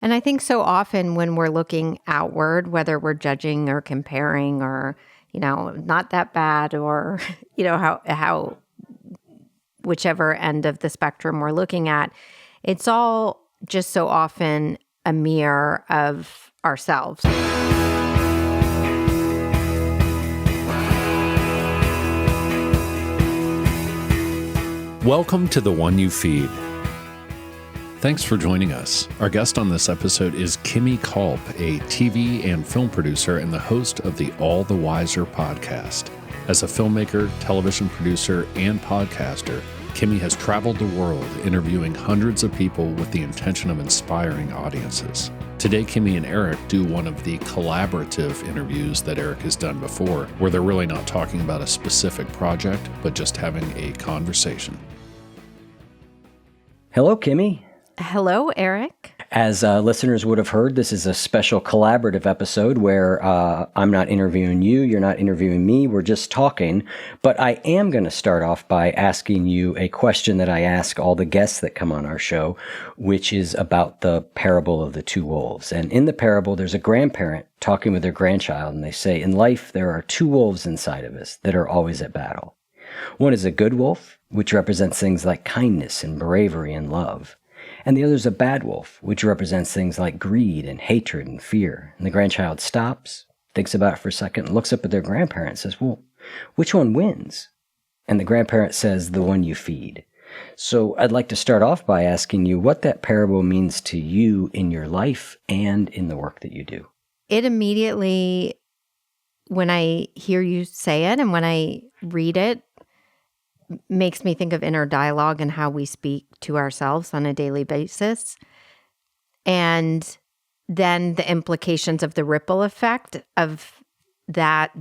And I think so often when we're looking outward, whether we're judging or comparing or, not that bad or, how whichever end of the spectrum we're looking at, it's all just so often a mirror of ourselves. Welcome to The One You Feed. Thanks for joining us. Our guest on this episode is Kimi Culp, a TV and film producer and the host of the All the Wiser podcast. As a filmmaker, television producer, and podcaster, Kimi has traveled the world interviewing hundreds of people with the intention of inspiring audiences. Today, Kimi and Eric do one of the collaborative interviews that Eric has done before, where they're really not talking about a specific project, but just having a conversation. Hello, Kimi. Hello, Eric. As listeners would have heard, this is a special collaborative episode where I'm not interviewing you, you're not interviewing me, we're just talking. But I am going to start off by asking you a question that I ask all the guests that come on our show, which is about the parable of the two wolves. And in the parable, there's a grandparent talking with their grandchild, and they say, in life, there are two wolves inside of us that are always at battle. One is a good wolf, which represents things like kindness and bravery and love. And the other is a bad wolf, which represents things like greed and hatred and fear. And the grandchild stops, thinks about it for a second, and looks up at their grandparent and says, well, which one wins? And the grandparent says, the one you feed. So I'd like to start off by asking you what that parable means to you in your life and in the work that you do. It immediately, when I hear you say it and when I read it, makes me think of inner dialogue and how we speak to ourselves on a daily basis. And then the implications of the ripple effect of that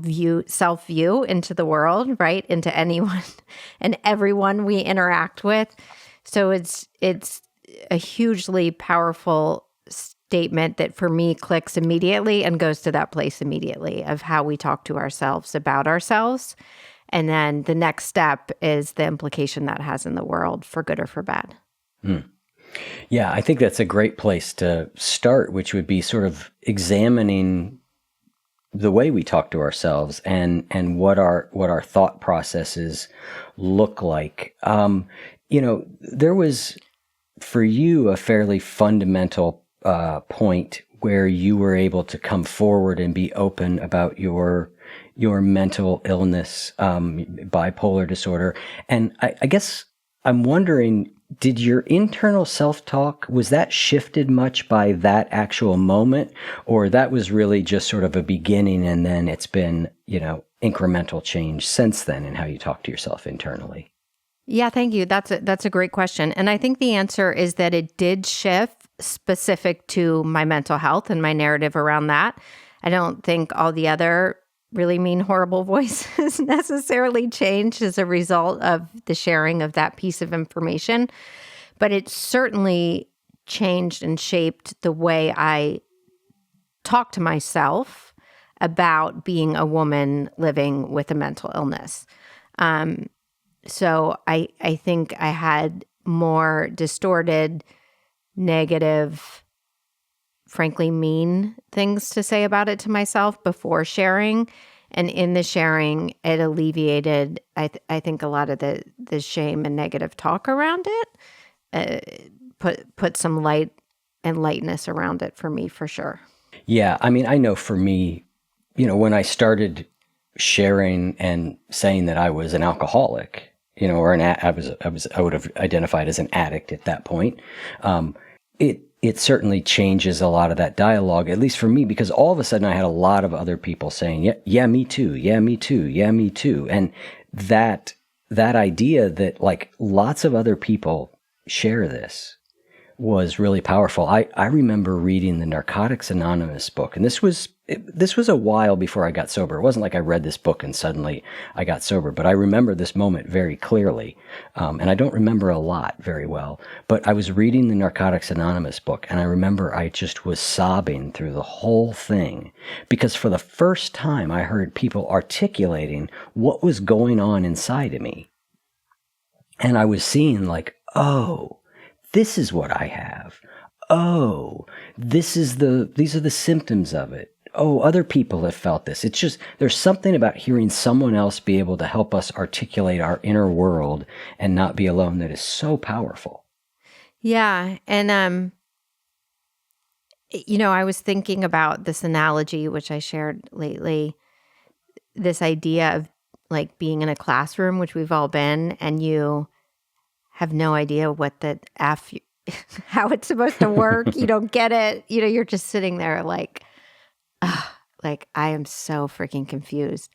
self-view into the world, right? Into anyone and everyone we interact with. So it's a hugely powerful statement that for me clicks immediately and goes to that place immediately of how we talk to ourselves about ourselves. And then the next step is the implication that has in the world for good or for bad. Yeah, I think that's a great place to start, which would be sort of examining the way we talk to ourselves and what our thought processes look like. There was for you a fairly fundamental point where you were able to come forward and be open about your mental illness, bipolar disorder. And I guess I'm wondering, did your internal self-talk, was that shifted much by that actual moment? Or that was really just sort of a beginning and then it's been, incremental change since then in how you talk to yourself internally? Yeah, thank you. That's a great question. And I think the answer is that it did shift specific to my mental health and my narrative around that. I don't think all the other really mean, horrible voices necessarily changed as a result of the sharing of that piece of information. But it certainly changed and shaped the way I talk to myself about being a woman living with a mental illness. So I think I had more distorted, negative, frankly mean things to say about it to myself before sharing. And in the sharing, it alleviated, I think, a lot of the shame and negative talk around it, put some light and lightness around it for me, for sure. Yeah, I mean, I know for me, when I started sharing and saying that I was an alcoholic, or I would have identified as an addict at that point. It certainly changes a lot of that dialogue, at least for me, because all of a sudden I had a lot of other people saying, yeah, me too. Yeah, me too. Yeah, me too. And that idea that like lots of other people share this was really powerful. I remember reading the Narcotics Anonymous book, and this was a while before I got sober. It wasn't like I read this book and suddenly I got sober, but I remember this moment very clearly. And I don't remember a lot very well, but I was reading the Narcotics Anonymous book, and I remember I just was sobbing through the whole thing because for the first time I heard people articulating what was going on inside of me. And I was seeing like, oh, this is what I have. oh, these are the symptoms of it. Oh, other people have felt this. It's just, there's something about hearing someone else be able to help us articulate our inner world and not be alone that is so powerful. Yeah. And, I was thinking about this analogy, which I shared lately, this idea of like being in a classroom, which we've all been, and you have no idea what the how it's supposed to work. You don't get it. You're just sitting there like, like I am so freaking confused.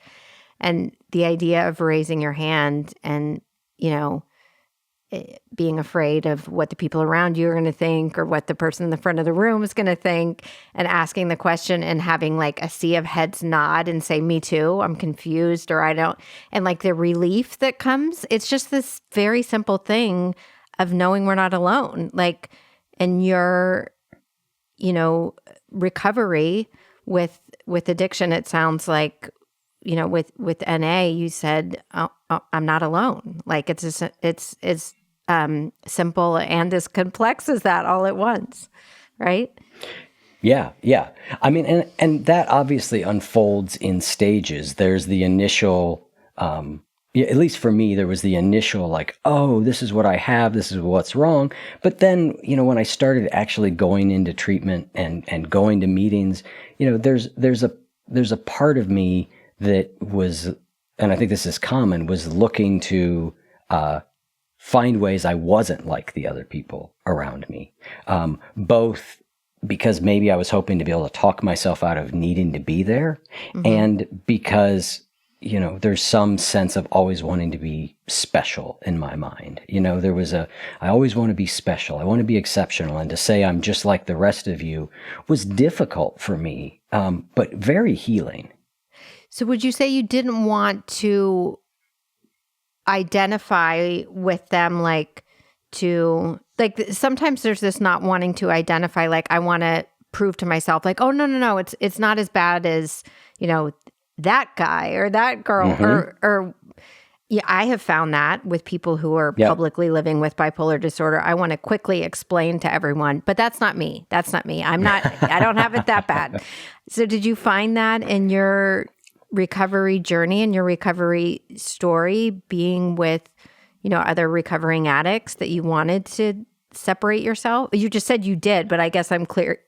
And the idea of raising your hand and, being afraid of what the people around you are going to think or what the person in the front of the room is going to think, and asking the question and having like a sea of heads nod and say, me too, I'm confused, or I don't. And like the relief that comes, it's just this very simple thing of knowing we're not alone. Like, and your, recovery with addiction, it sounds like, with NA, you said, oh, I'm not alone. Like it's simple and as complex as that all at once, right? Yeah. I mean, and that obviously unfolds in stages. There's the initial, at least for me, there was the initial like, oh, this is what I have, this is what's wrong. But then, when I started actually going into treatment and going to meetings, there's a part of me that was, and I think this is common, was looking to find ways I wasn't like the other people around me, both because maybe I was hoping to be able to talk myself out of needing to be there, and because, there's some sense of always wanting to be special in my mind. I always want to be special. I want to be exceptional. And to say I'm just like the rest of you was difficult for me, but very healing. So would you say you didn't want to identify with them, sometimes there's this not wanting to identify, like I want to prove to myself like, oh, no, it's not as bad as, that guy or that girl, or yeah, I have found that with people who are publicly living with bipolar disorder. I want to quickly explain to everyone, but that's not me. I don't have it that bad. So did you find that in your recovery journey and your recovery story, being with, other recovering addicts, that you wanted to separate yourself? You just said you did, but I guess I'm clear.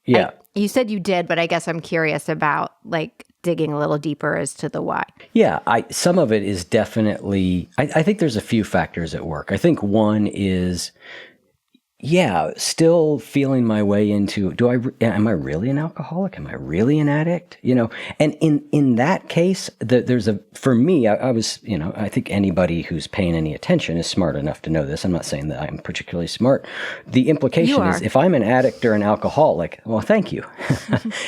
Yeah. You said you did, but I guess I'm curious about like digging a little deeper as to the why. Yeah. Some of it is definitely, I think there's a few factors at work. I think one is, still feeling my way into, am I really an alcoholic? Am I really an addict? And in that case, for me, I was, I think anybody who's paying any attention is smart enough to know this. I'm not saying that I'm particularly smart. The implication is if I'm an addict or an alcoholic, well, thank you.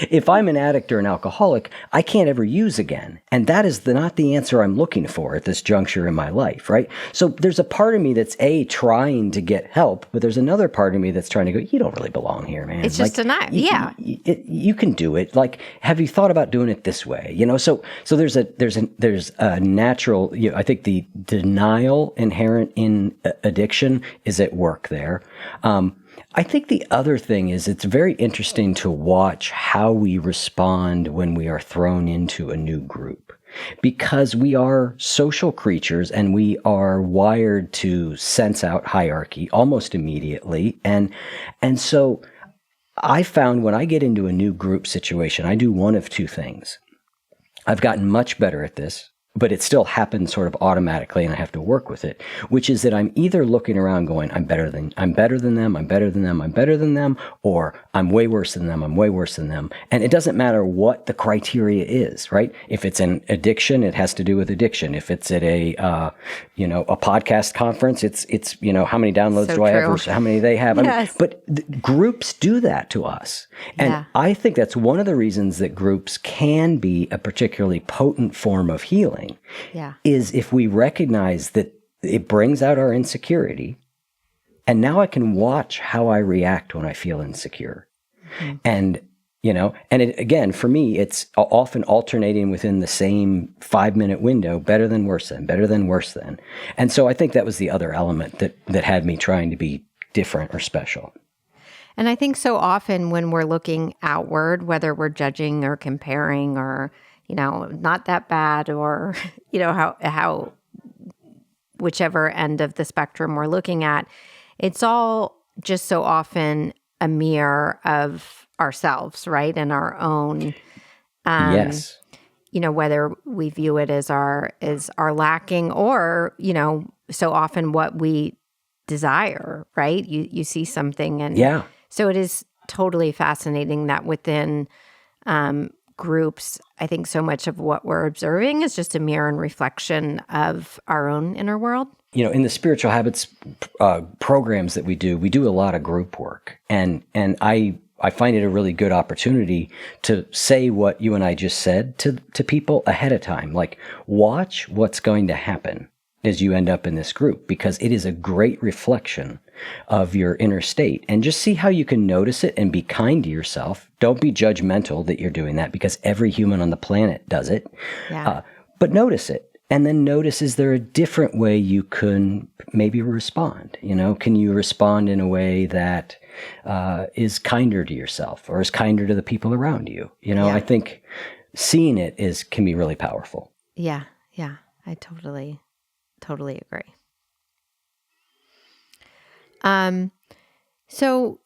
If I'm an addict or an alcoholic, I can't ever use again. And that is not the answer I'm looking for at this juncture in my life, right? So there's a part of me that's trying to get help, but there's another part of me that's trying to go, you don't really belong here, man. It's just denial. You can do it. Like, have you thought about doing it this way? So there's a natural, I think the denial inherent in addiction is at work there. I think the other thing is it's very interesting to watch how we respond when we are thrown into a new group. Because we are social creatures and we are wired to sense out hierarchy almost immediately. And so I found when I get into a new group situation, I do one of two things. I've gotten much better at this, but it still happens sort of automatically and I have to work with it, which is that I'm either looking around going, I'm better than them, or I'm way worse than them. And it doesn't matter what the criteria is, right? If it's an addiction, it has to do with addiction. If it's at a podcast conference, it's how many downloads do I have versus how many they have. Yes. But groups do that to us. And I think that's one of the reasons that groups can be a particularly potent form of healing. Is if we recognize that it brings out our insecurity, and now I can watch how I react when I feel insecure. And again, for me, it's often alternating within the same 5-minute window, better than, worse than. And so I think that was the other element that had me trying to be different or special. And I think so often when we're looking outward, whether we're judging or comparing or, not that bad or, how whichever end of the spectrum we're looking at, it's all just so often a mirror of ourselves, right? And our own, Yes. whether we view it as our lacking or, so often what we desire, right? You see something and Yeah. so it is totally fascinating that within groups, I think so much of what we're observing is just a mirror and reflection of our own inner world. In the spiritual habits programs that we do a lot of group work, and I find it a really good opportunity to say what you and I just said to people ahead of time. Like, watch what's going to happen as you end up in this group, because it is a great reflection of your inner state. And just see how you can notice it and be kind to yourself. Don't be judgmental that you're doing that, because every human on the planet does it. Yeah. But notice it. And then notice, is there a different way you can maybe respond? Can you respond in a way that is kinder to yourself or is kinder to the people around you? I think seeing it can be really powerful. Yeah. Yeah. I totally agree. So,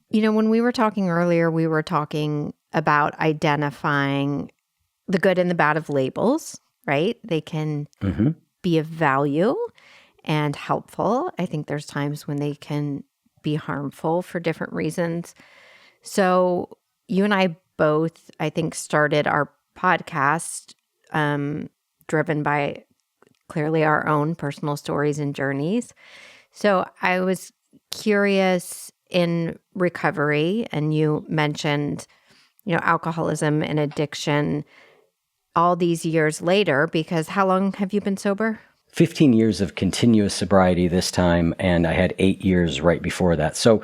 when we were talking earlier, we were talking about identifying the good and the bad of labels, right? They can be of value and helpful. I think there's times when they can be harmful for different reasons. So you and I both, I think, started our podcast driven by clearly our own personal stories and journeys. So I was curious, in recovery, and you mentioned, alcoholism and addiction all these years later, because how long have you been sober? 15 years of continuous sobriety this time, and I had 8 years right before that. So,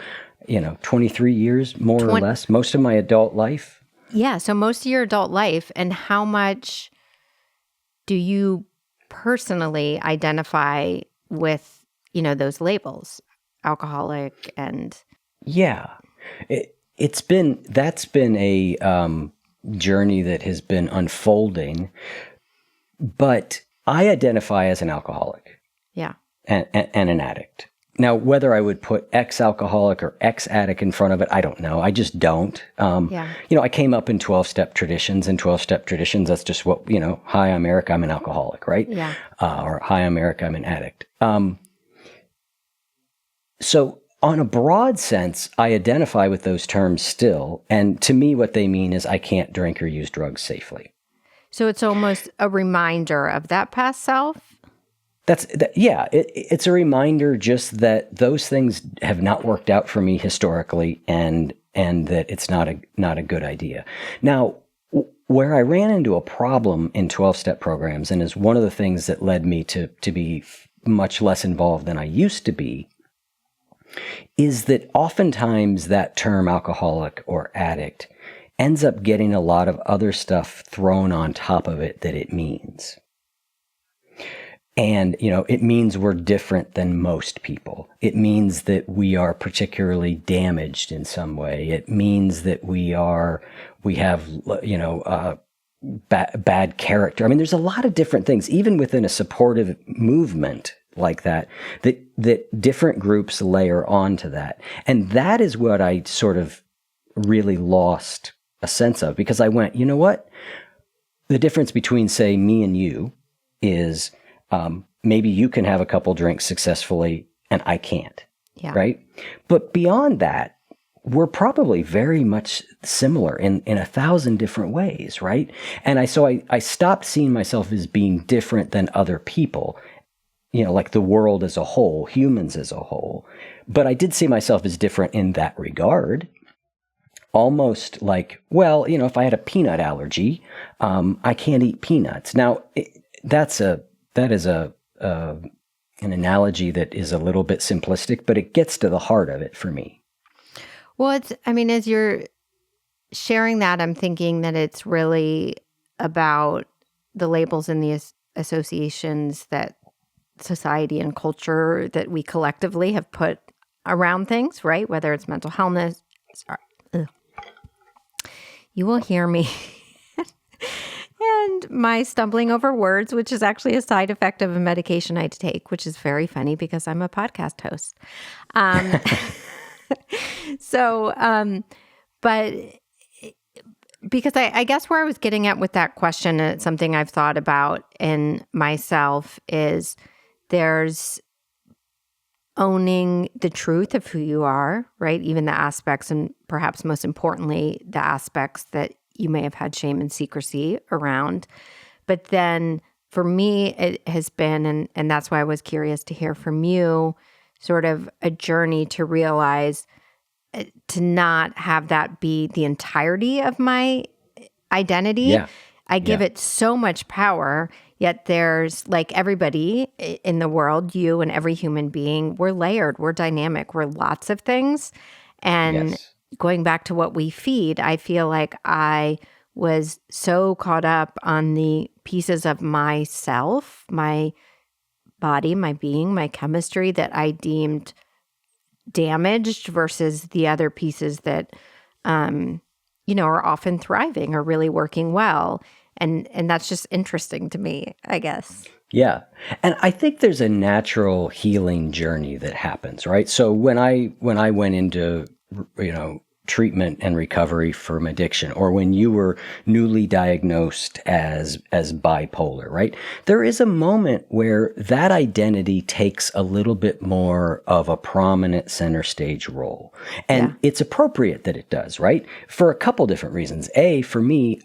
23 years, more or less, most of my adult life. Yeah, so most of your adult life. And how much do you personally identify with, those labels, alcoholic and... Yeah, that's been a journey that has been unfolding, but I identify as an alcoholic. Yeah. And an addict. Now, whether I would put ex-alcoholic or ex-addict in front of it, I don't know. I just don't. I came up in 12-step traditions, and 12-step traditions, that's just what, hi, I'm Eric, I'm an alcoholic, right? Yeah. Or hi, I'm Eric, I'm an addict. So on a broad sense, I identify with those terms still. And to me, what they mean is I can't drink or use drugs safely. So it's almost a reminder of that past self? It's a reminder just that those things have not worked out for me historically, and that it's not a good idea. Now, where I ran into a problem in 12-step programs, and is one of the things that led me to be much less involved than I used to be, is that oftentimes that term alcoholic or addict ends up getting a lot of other stuff thrown on top of it that it means. And, it means we're different than most people. It means that we are particularly damaged in some way. It means that we have, bad character. I mean, there's a lot of different things, even within a supportive movement like that different groups layer onto that. And that is what I sort of really lost a sense of, because I went, you know what? The difference between, say, me and you is maybe you can have a couple drinks successfully and I can't. Yeah. Right? But beyond that, we're probably very much similar in 1,000 different ways, right? And I stopped seeing myself as being different than other people, like the world as a whole, humans as a whole. But I did see myself as different in that regard. Almost like, well, if I had a peanut allergy, I can't eat peanuts. Now, that is an analogy that is a little bit simplistic, but it gets to the heart of it for me. Well, as you're sharing that, I'm thinking that it's really about the labels and the associations that society and culture that we collectively have put around things, right? Whether it's mental health. Sorry. Ugh. You will hear me and my stumbling over words, which is actually a side effect of a medication I take, which is very funny because I'm a podcast host. Um, but because I guess where I was getting at with that question, and it's something I've thought about in myself, is there's owning the truth of who you are, right? Even the aspects, and perhaps most importantly, the aspects that you may have had shame and secrecy around. But then for me, it has been, and that's why I was curious to hear from you, sort of a journey to realize to not have that be the entirety of my identity. Yeah. I give it so much power, yet there's, like everybody in the world, you and every human being, we're layered, we're dynamic, we're lots of things. And going back to what we feed, I feel like I was so caught up on the pieces of myself, my body, my being, my chemistry that I deemed damaged versus the other pieces that, are often thriving or really working well. And that's just interesting to me, I guess. Yeah. And I think there's a natural healing journey that happens, right? So when I went into, treatment and recovery from addiction, or when you were newly diagnosed as bipolar, right? There is a moment where that identity takes a little bit more of a prominent center stage role. And it's appropriate that it does, right? For a couple different reasons. A, for me,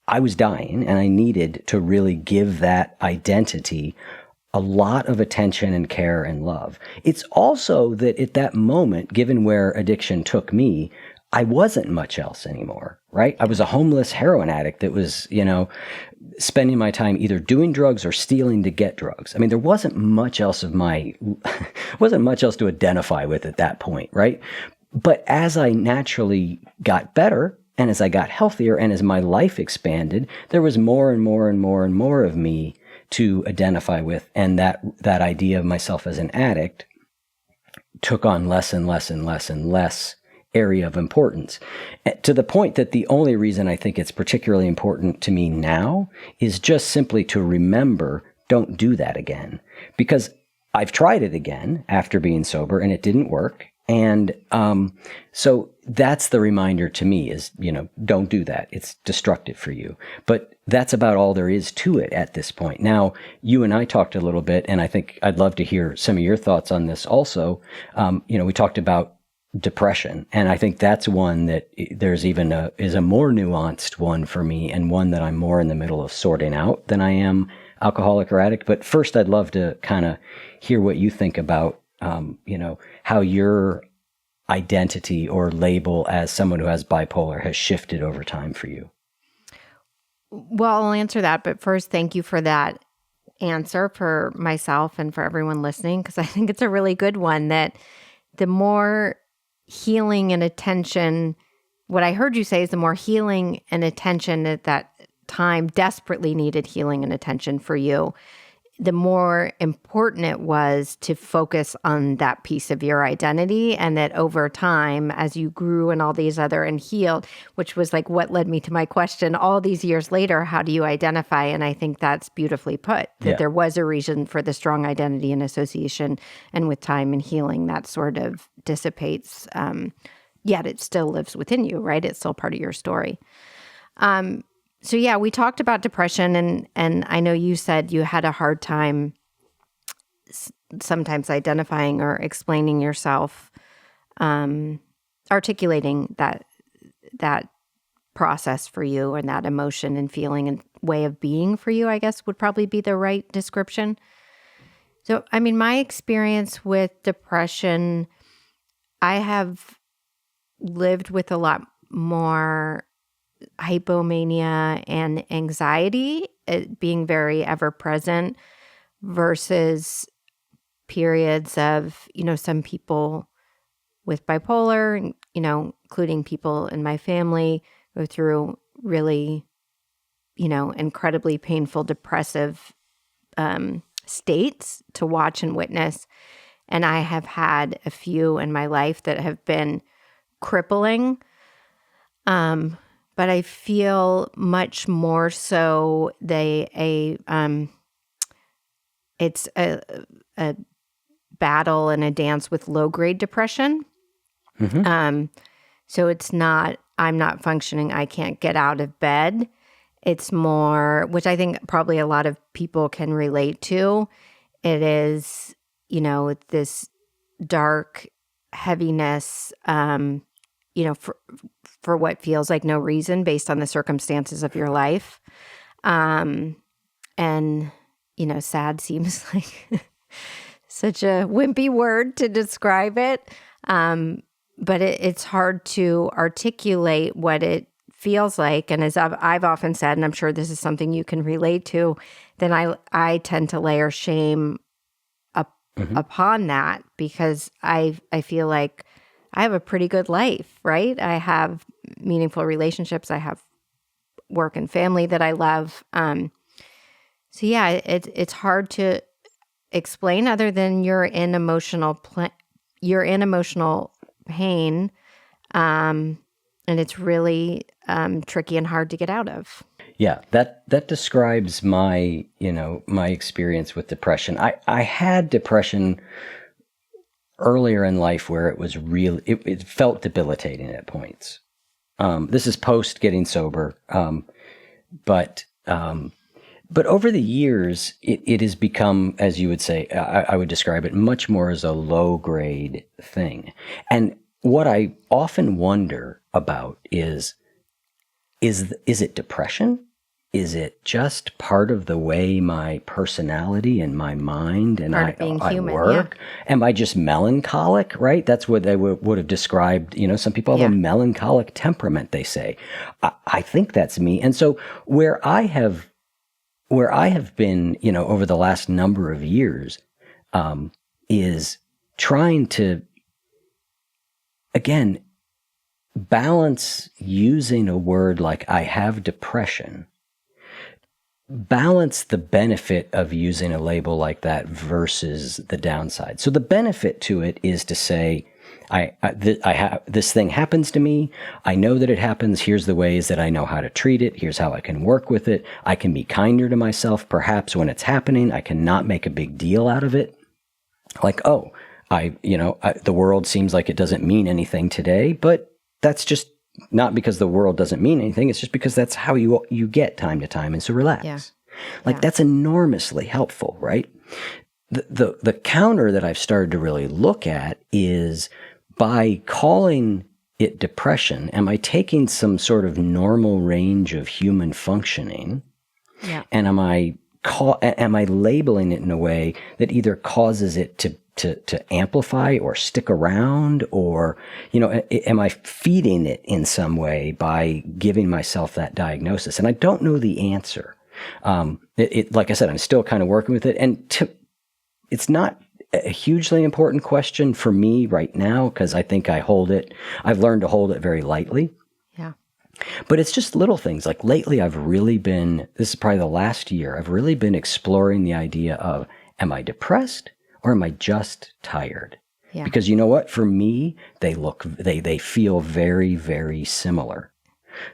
I was dying and I needed to really give that identity a lot of attention and care and love. It's also that at that moment, given where addiction took me, I wasn't much else anymore, right? I was a homeless heroin addict that was, spending my time either doing drugs or stealing to get drugs. I mean, there wasn't much else wasn't much else to identify with at that point, right? But as I naturally got better, and as I got healthier, and as my life expanded, there was more and more and more and more of me to identify with. And that idea of myself as an addict took on less and less and less and less area of importance, to the point that the only reason I think it's particularly important to me now is just simply to remember, don't do that again. Because I've tried it again after being sober and it didn't work. And so that's the reminder to me is, don't do that. It's destructive for you. But that's about all there is to it at this point. Now, you and I talked a little bit, and I think I'd love to hear some of your thoughts on this also. We talked about depression, and I think that's one that there's is a more nuanced one for me, and one that I'm more in the middle of sorting out than I am alcoholic or addict. But first, I'd love to kind of hear what you think about how your identity or label as someone who has bipolar has shifted over time for you. Well, I'll answer that. But first, thank you for that answer for myself and for everyone listening, because I think it's a really good one, that the more healing and attention, what I heard you say is the more healing and attention at that time desperately needed healing and attention for you, the more important it was to focus on that piece of your identity. And that over time, as you grew and all these other and healed, which was like what led me to my question all these years later, how do you identify? And I think that's beautifully put, that there was a reason for the strong identity and association. And with time and healing, that sort of dissipates. Yet it still lives within you, right? It's still part of your story. So yeah, we talked about depression, and I know you said you had a hard time sometimes identifying or explaining yourself, articulating that process for you, and that emotion and feeling and way of being for you, I guess would probably be the right description. So, I mean, my experience with depression, I have lived with a lot more hypomania and anxiety, being very ever present, versus periods of, some people with bipolar, including people in my family, go through really, incredibly painful, depressive states to watch and witness. And I have had a few in my life that have been crippling. But I feel much more so it's a battle and a dance with low-grade depression. So it's not, I'm not functioning, I can't get out of bed. It's more, which I think probably a lot of people can relate to. It is, this dark heaviness, for what feels like no reason based on the circumstances of your life. And, sad seems like such a wimpy word to describe it. But it's hard to articulate what it feels like. And as I've often said, and I'm sure this is something you can relate to, then I tend to layer shame upon that because I feel like I have a pretty good life, right? I have meaningful relationships. I have work and family that I love. So yeah, it's hard to explain other than you're in emotional pain, and it's really tricky and hard to get out of. Yeah, that describes my experience with depression. I had depression earlier in life where it was it felt debilitating at points. This is post getting sober, but over the years, it has become, as you would say, I would describe it much more as a low grade thing. And what I often wonder about is it depression? Is it just part of the way my personality and my mind and I work? Yeah. Am I just melancholic, right? That's what they would have described. Some people have a melancholic temperament, they say. I think that's me. And so where I have been, over the last number of years, is trying to, again, balance using a word like I have depression, balance the benefit of using a label like that versus the downside. So the benefit to it is to say, I have this thing happens to me. I know that it happens. Here's the ways that I know how to treat it. Here's how I can work with it. I can be kinder to myself. Perhaps when it's happening, I cannot make a big deal out of it. Like, the world seems like it doesn't mean anything today, but that's just not because the world doesn't mean anything. It's just because that's how you get time to time. And so relax. Yeah. That's enormously helpful, right? The counter that I've started to really look at is by calling it depression, am I taking some sort of normal range of human functioning? Yeah. And am I labeling it in a way that either causes it to amplify or stick around, or, am I feeding it in some way by giving myself that diagnosis? And I don't know the answer. Like I said, I'm still kind of working with it. And it's not a hugely important question for me right now, because I think I've learned to hold it very lightly. Yeah. But it's just little things. Like lately, this is probably the last year, I've really been exploring the idea of, am I depressed or am I just tired? Yeah. Because you know what? For me, they feel very, very similar.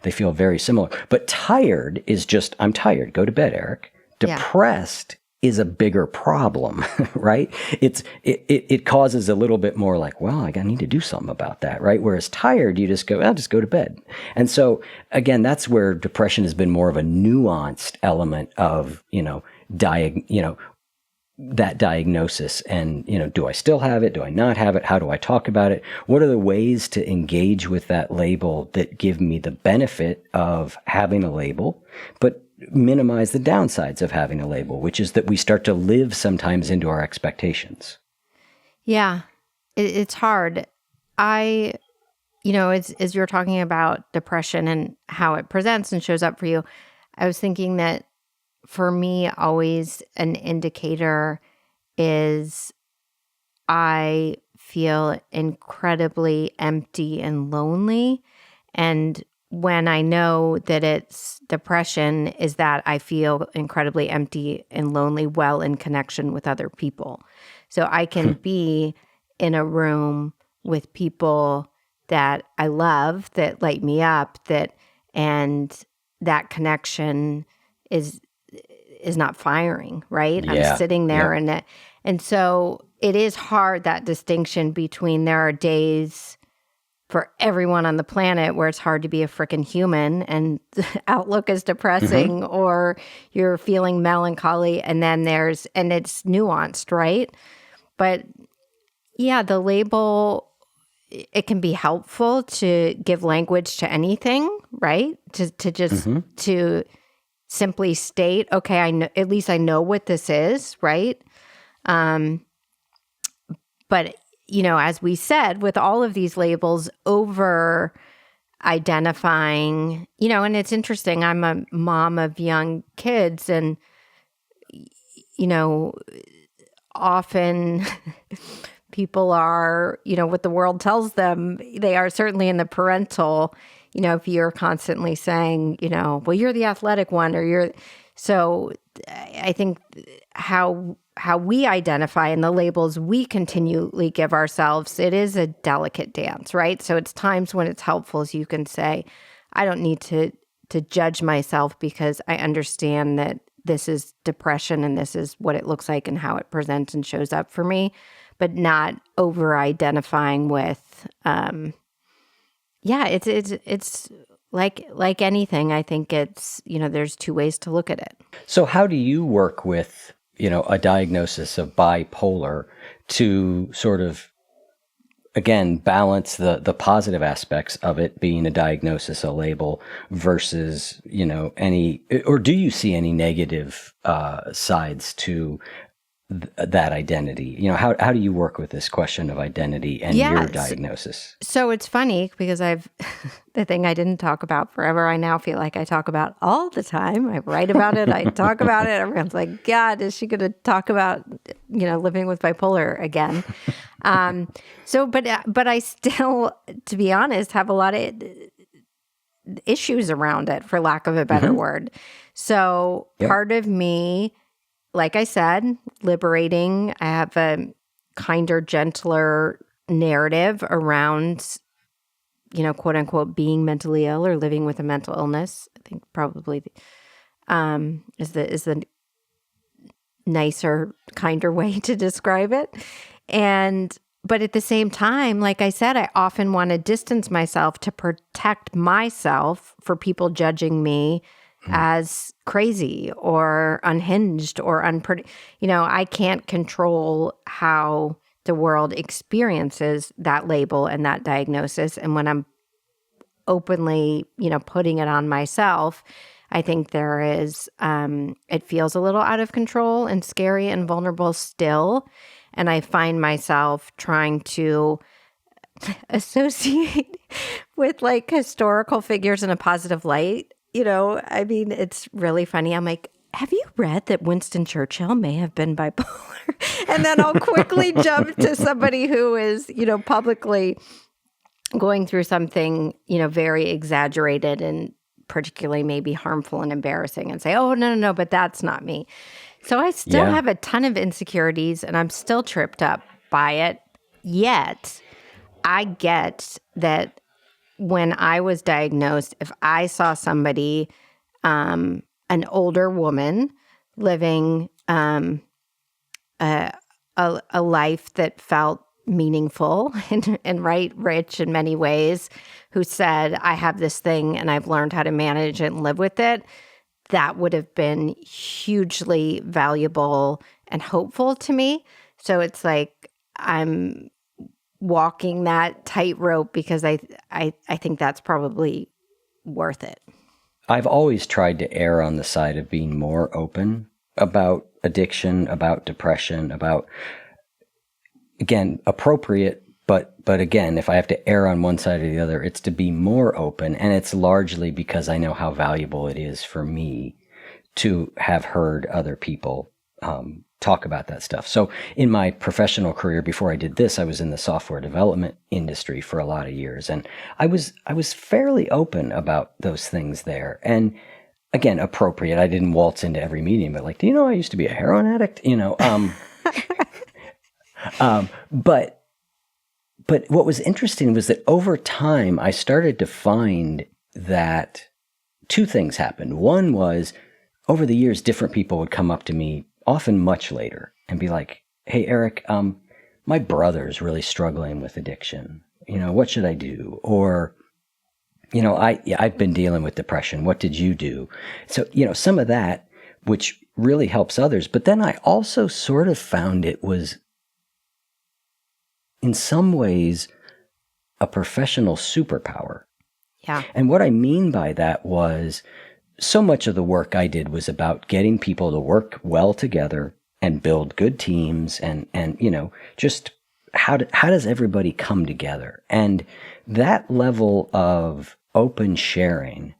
They feel very similar. But tired is just, I'm tired. Go to bed, Eric. Depressed is a bigger problem, right? It causes a little bit more like, well, I need to do something about that, right? Whereas tired, you just go, I'll just go to bed. And so again, that's where depression has been more of a nuanced element of, that diagnosis. And, do I still have it? Do I not have it? How do I talk about it? What are the ways to engage with that label that give me the benefit of having a label, but minimize the downsides of having a label, which is that we start to live sometimes into our expectations? Yeah, it's hard. As you're talking about depression and how it presents and shows up for you, I was thinking that for me, always an indicator is I feel incredibly empty and lonely. And when I know that it's depression, is that I feel incredibly empty and lonely while in connection with other people. So I can be in a room with people that I love, that light me up, and that connection is not firing, right? I'm Yeah. sitting there Yep. and so it is hard, that distinction between there are days for everyone on the planet where it's hard to be a freaking human and the outlook is depressing or you're feeling melancholy, and then and it's nuanced, right? But yeah, the label, it can be helpful to give language to anything, right? To just to simply state, okay, I know, at least I know what this is, right? But as we said, with all of these labels, over identifying, and it's interesting. I'm a mom of young kids, and often people are, what the world tells them, they are certainly in the parental, if you're constantly saying, well, you're the athletic one, or you're, so I think how we identify and the labels we continually give ourselves, it is a delicate dance, right? So it's times when it's helpful, as you can say, I don't need to judge myself because I understand that this is depression and this is what it looks like and how it presents and shows up for me, but not over identifying with, it's like anything. I think it's, there's two ways to look at it. So how do you work with, a diagnosis of bipolar to sort of, again, balance the positive aspects of it being a diagnosis, a label, versus, or do you see any negative sides to that identity? How do you work with this question of identity and your diagnosis? So it's funny because the thing I didn't talk about forever, I now feel like I talk about all the time. I write about it. I talk about it. Everyone's like, God, is she going to talk about, living with bipolar again? But I still, to be honest, have a lot of issues around it, for lack of a better word. So part of me, like I said, liberating. I have a kinder, gentler narrative around, quote unquote, being mentally ill or living with a mental illness. I think probably is the nicer, kinder way to describe it. But at the same time, like I said, I often want to distance myself to protect myself for people judging me as crazy or unhinged or I can't control how the world experiences that label and that diagnosis. And when I'm openly, putting it on myself, I think there is, it feels a little out of control and scary and vulnerable still. And I find myself trying to associate with like historical figures in a positive light. It's really funny. I'm like, have you read that Winston Churchill may have been bipolar? And then I'll quickly jump to somebody who is, publicly going through something, very exaggerated and particularly maybe harmful and embarrassing, and say, oh, no, but that's not me. So I still have a ton of insecurities and I'm still tripped up by it. Yet I get that when I was diagnosed, if I saw somebody, an older woman living a life that felt meaningful and right, rich in many ways, who said, I have this thing and I've learned how to manage it and live with it, that would have been hugely valuable and hopeful to me. So it's like I'm walking that tightrope because I think that's probably worth it. I've always tried to err on the side of being more open about addiction, about depression, about, again, appropriate, but again, if I have to err on one side or the other, it's to be more open. And it's largely because I know how valuable it is for me to have heard other people talk about that stuff. So in my professional career, before I did this, I was in the software development industry for a lot of years. And I was fairly open about those things there. And again, appropriate. I didn't waltz into every meeting, but like, do you know, I used to be a heroin addict, But what was interesting was that over time, I started to find that two things happened. One was over the years, different people would come up to me, often much later, and be like, "Hey, Eric, my brother's really struggling with addiction. What should I do?" Or, I've been dealing with depression. What did you do? So, some of that, which really helps others. But then I also sort of found it was, in some ways, a professional superpower. Yeah. And what I mean by that was, so much of the work I did was about getting people to work well together and build good teams and just how does everybody come together? And that level of open sharing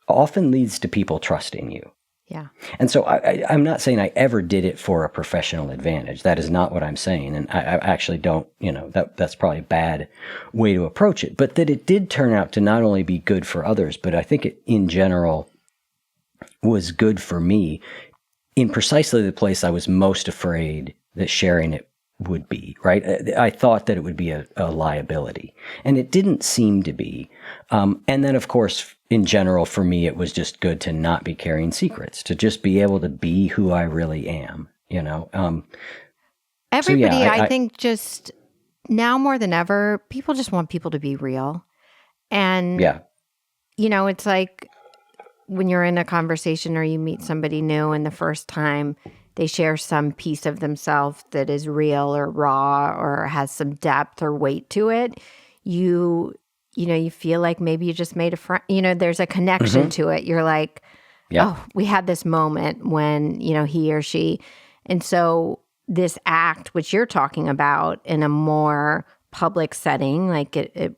often leads to people trusting you. Yeah. And so I'm not saying I ever did it for a professional advantage. That is not what I'm saying. And I actually don't, that's probably a bad way to approach it. But that it did turn out to not only be good for others, but I think it in general was good for me in precisely the place I was most afraid that sharing it would be, right? I thought that it would be a liability, and it didn't seem to be. And then, of course, in general, for me, it was just good to not be carrying secrets, to just be able to be who I really am, Everybody, so yeah, I think just now more than ever, people just want people to be real. And, yeah, it's like when you're in a conversation or you meet somebody new and the first time they share some piece of themselves that is real or raw or has some depth or weight to it, you feel like maybe you just made a friend, there's a connection to it. You're like, oh, we had this moment when, he or she. And so this act, which you're talking about in a more public setting, like it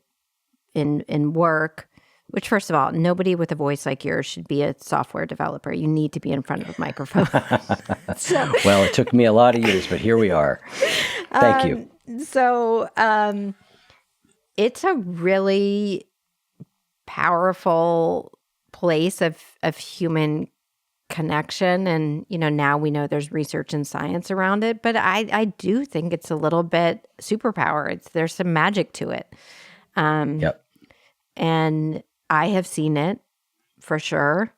in work, which first of all, nobody with a voice like yours should be a software developer. You need to be in front of a microphone. Well, it took me a lot of years, but here we are. Thank you. So it's a really powerful place of human connection. And, now we know there's research and science around it, but I do think it's a little bit superpower. There's some magic to it. And I have seen it for sure.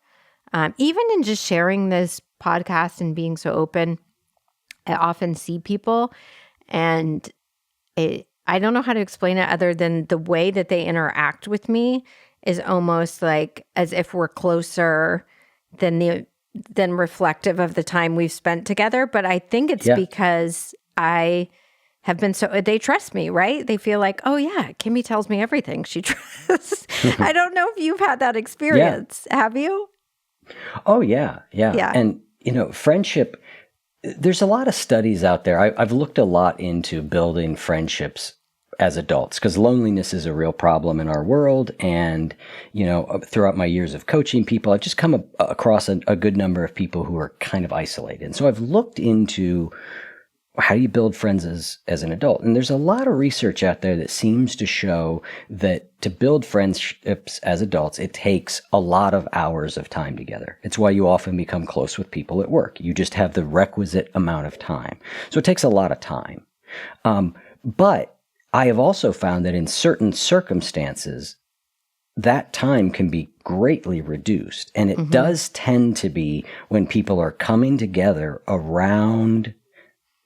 Even in just sharing this podcast and being so open, I often see people and I don't know how to explain it other than the way that they interact with me is almost like as if we're closer than reflective of the time we've spent together. But I think it's because I have been they trust me, right? They feel like, oh yeah, Kimmy tells me everything. She trusts. I don't know if you've had that experience. Yeah. Have you? Oh yeah. And friendship, there's a lot of studies out there. I've looked a lot into building friendships as adults because loneliness is a real problem in our world. And, throughout my years of coaching people, I've just come across a good number of people who are kind of isolated. And so I've looked into how do you build friends as an adult? And there's a lot of research out there that seems to show that to build friendships as adults, it takes a lot of hours of time together. It's why you often become close with people at work. You just have the requisite amount of time. So it takes a lot of time. But I have also found that in certain circumstances, that time can be greatly reduced. And it does tend to be when people are coming together around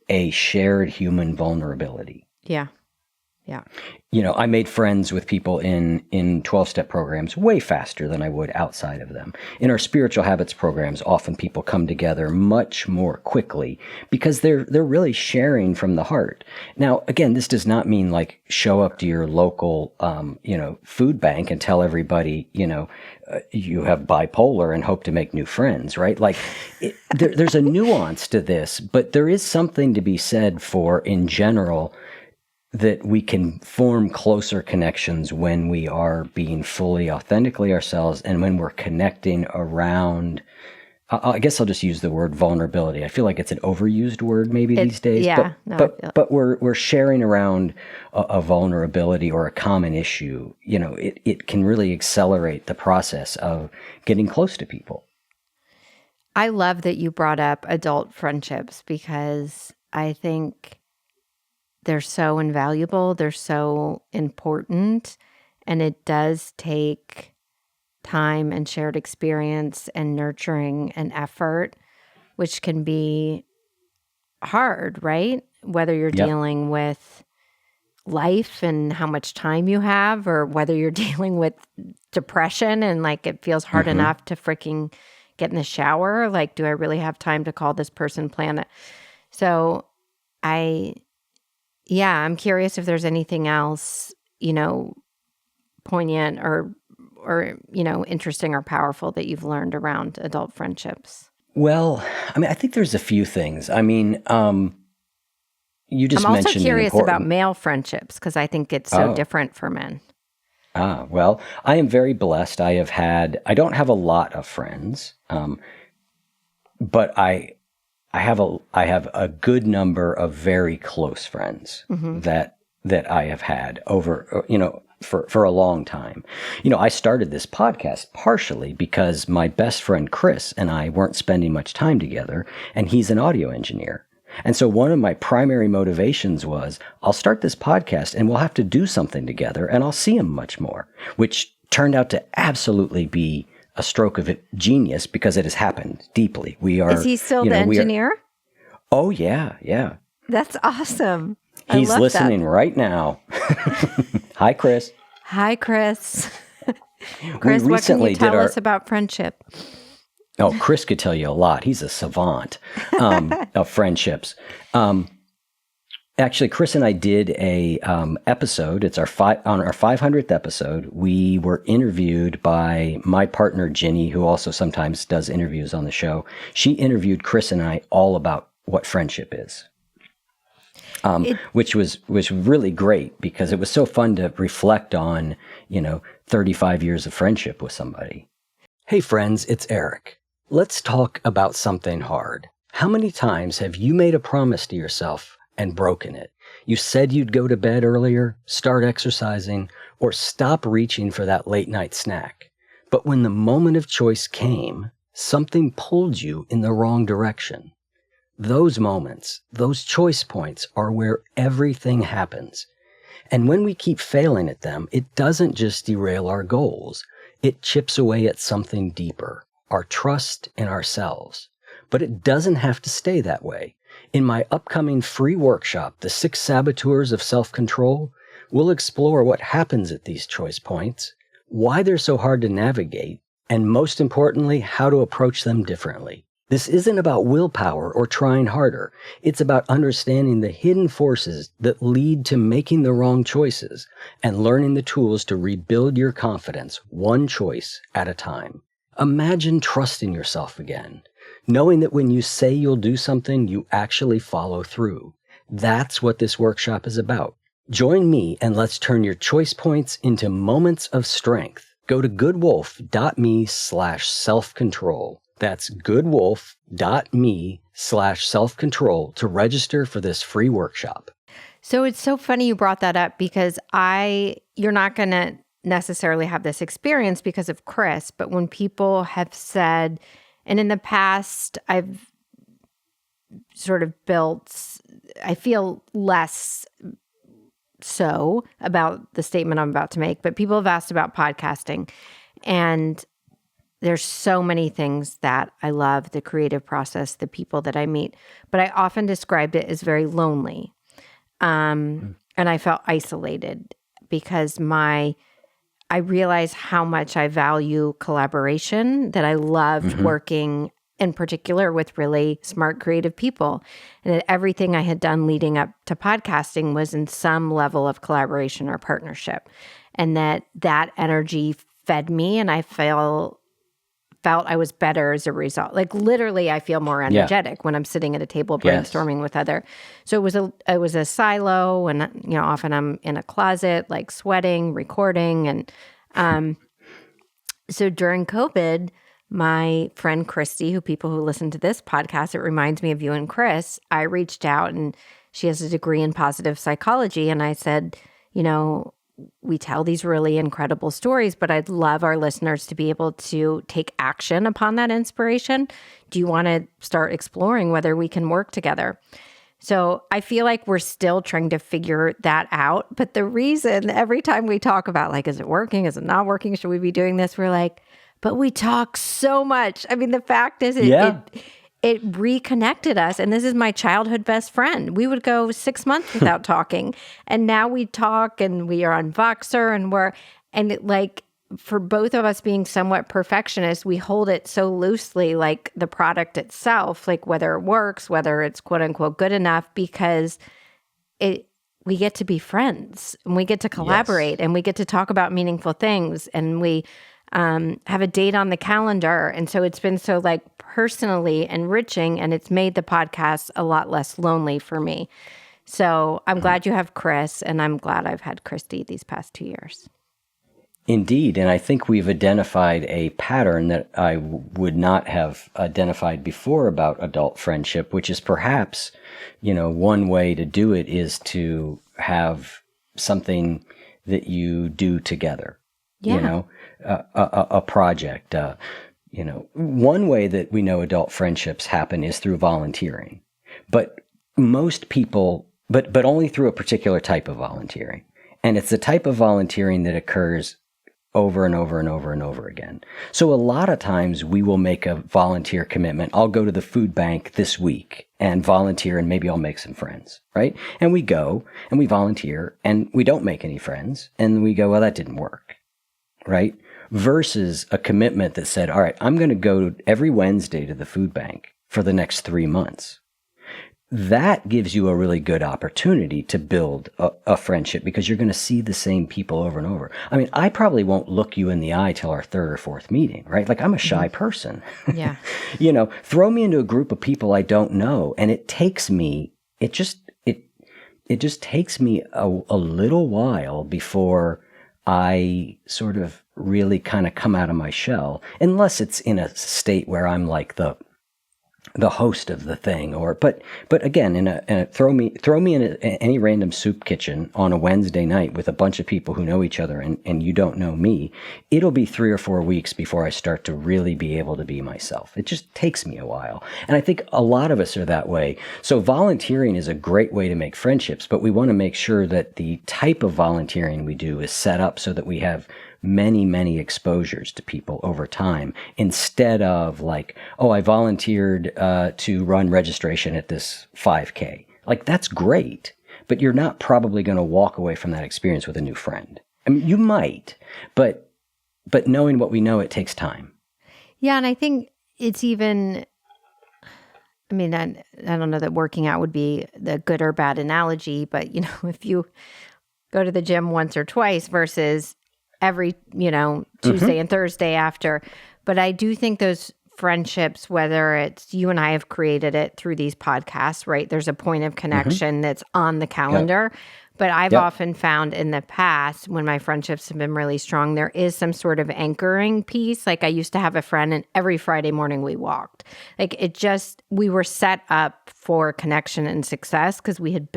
a shared human vulnerability. Yeah. I made friends with people in 12-step programs way faster than I would outside of them. In our spiritual habits programs, often people come together much more quickly because they're really sharing from the heart. Now, again, this does not mean like show up to your local, food bank and tell everybody, you have bipolar and hope to make new friends, right? Like there's a nuance to this, but there is something to be said for, in general, that we can form closer connections when we are being fully authentically ourselves and when we're connecting around, I guess I'll just use the word vulnerability. I feel like it's an overused word maybe these days. Yeah, but we're sharing around a vulnerability or a common issue. It can really accelerate the process of getting close to people. I love that you brought up adult friendships because I think they're so invaluable. They're so important. And it does take time and shared experience and nurturing and effort, which can be hard, right? Whether you're Yep. dealing with life and how much time you have, or whether you're dealing with depression and like it feels hard enough to freaking get in the shower. Like, do I really have time to call this person, plan it? So I'm curious if there's anything else, poignant or interesting or powerful that you've learned around adult friendships. Well, I mean, I think there's a few things. I mean, you just I'm also mentioned curious about male friendships because I think it's so different for men. Well, I am very blessed. I don't have a lot of friends, but I have a good number of very close friends that I have had over, for a long time. I started this podcast partially because my best friend Chris and I weren't spending much time together, and he's an audio engineer. And so one of my primary motivations was, I'll start this podcast and we'll have to do something together and I'll see him much more, which turned out to absolutely be a stroke of genius because it has happened deeply. Is he still the engineer? Oh, yeah. That's awesome. He's listening right now. Hi, Chris. Hi, Chris. Chris, what can you tell us about friendship? Oh, Chris could tell you a lot. He's a savant of friendships. Actually, Chris and I did a episode. It's on our 500th episode. We were interviewed by my partner, Ginny, who also sometimes does interviews on the show. She interviewed Chris and I all about what friendship is, which was really great because it was so fun to reflect on, 35 years of friendship with somebody. Hey, friends, it's Eric. Let's talk about something hard. How many times have you made a promise to yourself and broken it? You said you'd go to bed earlier, start exercising, or stop reaching for that late night snack. But when the moment of choice came, something pulled you in the wrong direction. Those moments, those choice points are where everything happens. And when we keep failing at them, it doesn't just derail our goals. It chips away at something deeper, our trust in ourselves. But it doesn't have to stay that way. In my upcoming free workshop, The 6 Saboteurs of Self-Control, we'll explore what happens at these choice points, why they're so hard to navigate, and most importantly, how to approach them differently. This isn't about willpower or trying harder. It's about understanding the hidden forces that lead to making the wrong choices and learning the tools to rebuild your confidence one choice at a time. Imagine trusting yourself again, knowing that when you say you'll do something, you actually follow through. That's what this workshop is about. Join me and let's turn your choice points into moments of strength. Go to goodwolf.me/self-control. That's goodwolf.me/self-control to register for this free workshop. So it's so funny you brought that up because you're not going to necessarily have this experience because of Chris, but when people have said, and in the past, I've sort of I feel less so about the statement I'm about to make, but people have asked about podcasting, and there's so many things that I love, the creative process, the people that I meet, but I often described it as very lonely. And I felt isolated because I realized how much I value collaboration, that I loved working in particular with really smart, creative people, and that everything I had done leading up to podcasting was in some level of collaboration or partnership, and that energy fed me, and I felt I was better as a result. Like literally, I feel more energetic when I'm sitting at a table brainstorming with other. So it was a silo, and often I'm in a closet, like sweating, recording, and so during COVID, my friend Christy, people who listen to this podcast, it reminds me of you and Chris. I reached out, and she has a degree in positive psychology, and I said, we tell these really incredible stories, but I'd love our listeners to be able to take action upon that inspiration. Do you want to start exploring whether we can work together? So I feel like we're still trying to figure that out. But the reason every time we talk about like, is it working? Is it not working? Should we be doing this? We're like, but we talk so much. I mean, the fact is it reconnected us. And this is my childhood best friend. We would go 6 months without talking. And now we talk and we are on Voxer and like, for both of us being somewhat perfectionists, we hold it so loosely, like the product itself, like whether it works, whether it's quote unquote good enough, because we get to be friends and we get to collaborate and we get to talk about meaningful things and we have a date on the calendar. And so it's been so like personally enriching, and it's made the podcast a lot less lonely for me. So I'm glad you have Chris, and I'm glad I've had Christy these past 2 years. Indeed. And I think we've identified a pattern that I would not have identified before about adult friendship, which is perhaps, one way to do it is to have something that you do together, a project. One way that we know adult friendships happen is through volunteering, but most people, but only through a particular type of volunteering. And it's the type of volunteering that occurs over and over and over and over again. So a lot of times we will make a volunteer commitment. I'll go to the food bank this week and volunteer, and maybe I'll make some friends, right? And we go and we volunteer and we don't make any friends. And we go, well, that didn't work, right? Versus a commitment that said, all right, I'm going to go every Wednesday to the food bank for the next 3 months. That gives you a really good opportunity to build a friendship, because you're going to see the same people over and over. I mean, I probably won't look you in the eye till our third or fourth meeting, right? Like, I'm a shy person. Yeah. Throw me into a group of people I don't know, and it just takes me a little while before I sort of really kind of come out of my shell, unless it's in a state where I'm like the host of the thing, but again, throw me in any random soup kitchen on a Wednesday night with a bunch of people who know each other and you don't know me. It'll be 3 or 4 weeks before I start to really be able to be myself. It just takes me a while. And I think a lot of us are that way. So volunteering is a great way to make friendships, but we want to make sure that the type of volunteering we do is set up so that we have many, many exposures to people over time, instead of like, oh, I volunteered to run registration at this 5K. Like, that's great, but you're not probably going to walk away from that experience with a new friend. I mean, you might, but knowing what we know, it takes time. Yeah, and I think it's even, I mean, I don't know that working out would be the good or bad analogy, but, if you go to the gym once or twice versus every, Tuesday and Thursday after. But I do think those friendships, whether it's you and I have created it through these podcasts, right? There's a point of connection that's on the calendar. Yep. But I've often found in the past, when my friendships have been really strong, there is some sort of anchoring piece. Like, I used to have a friend, and every Friday morning we walked. Like, we were set up for connection and success because we had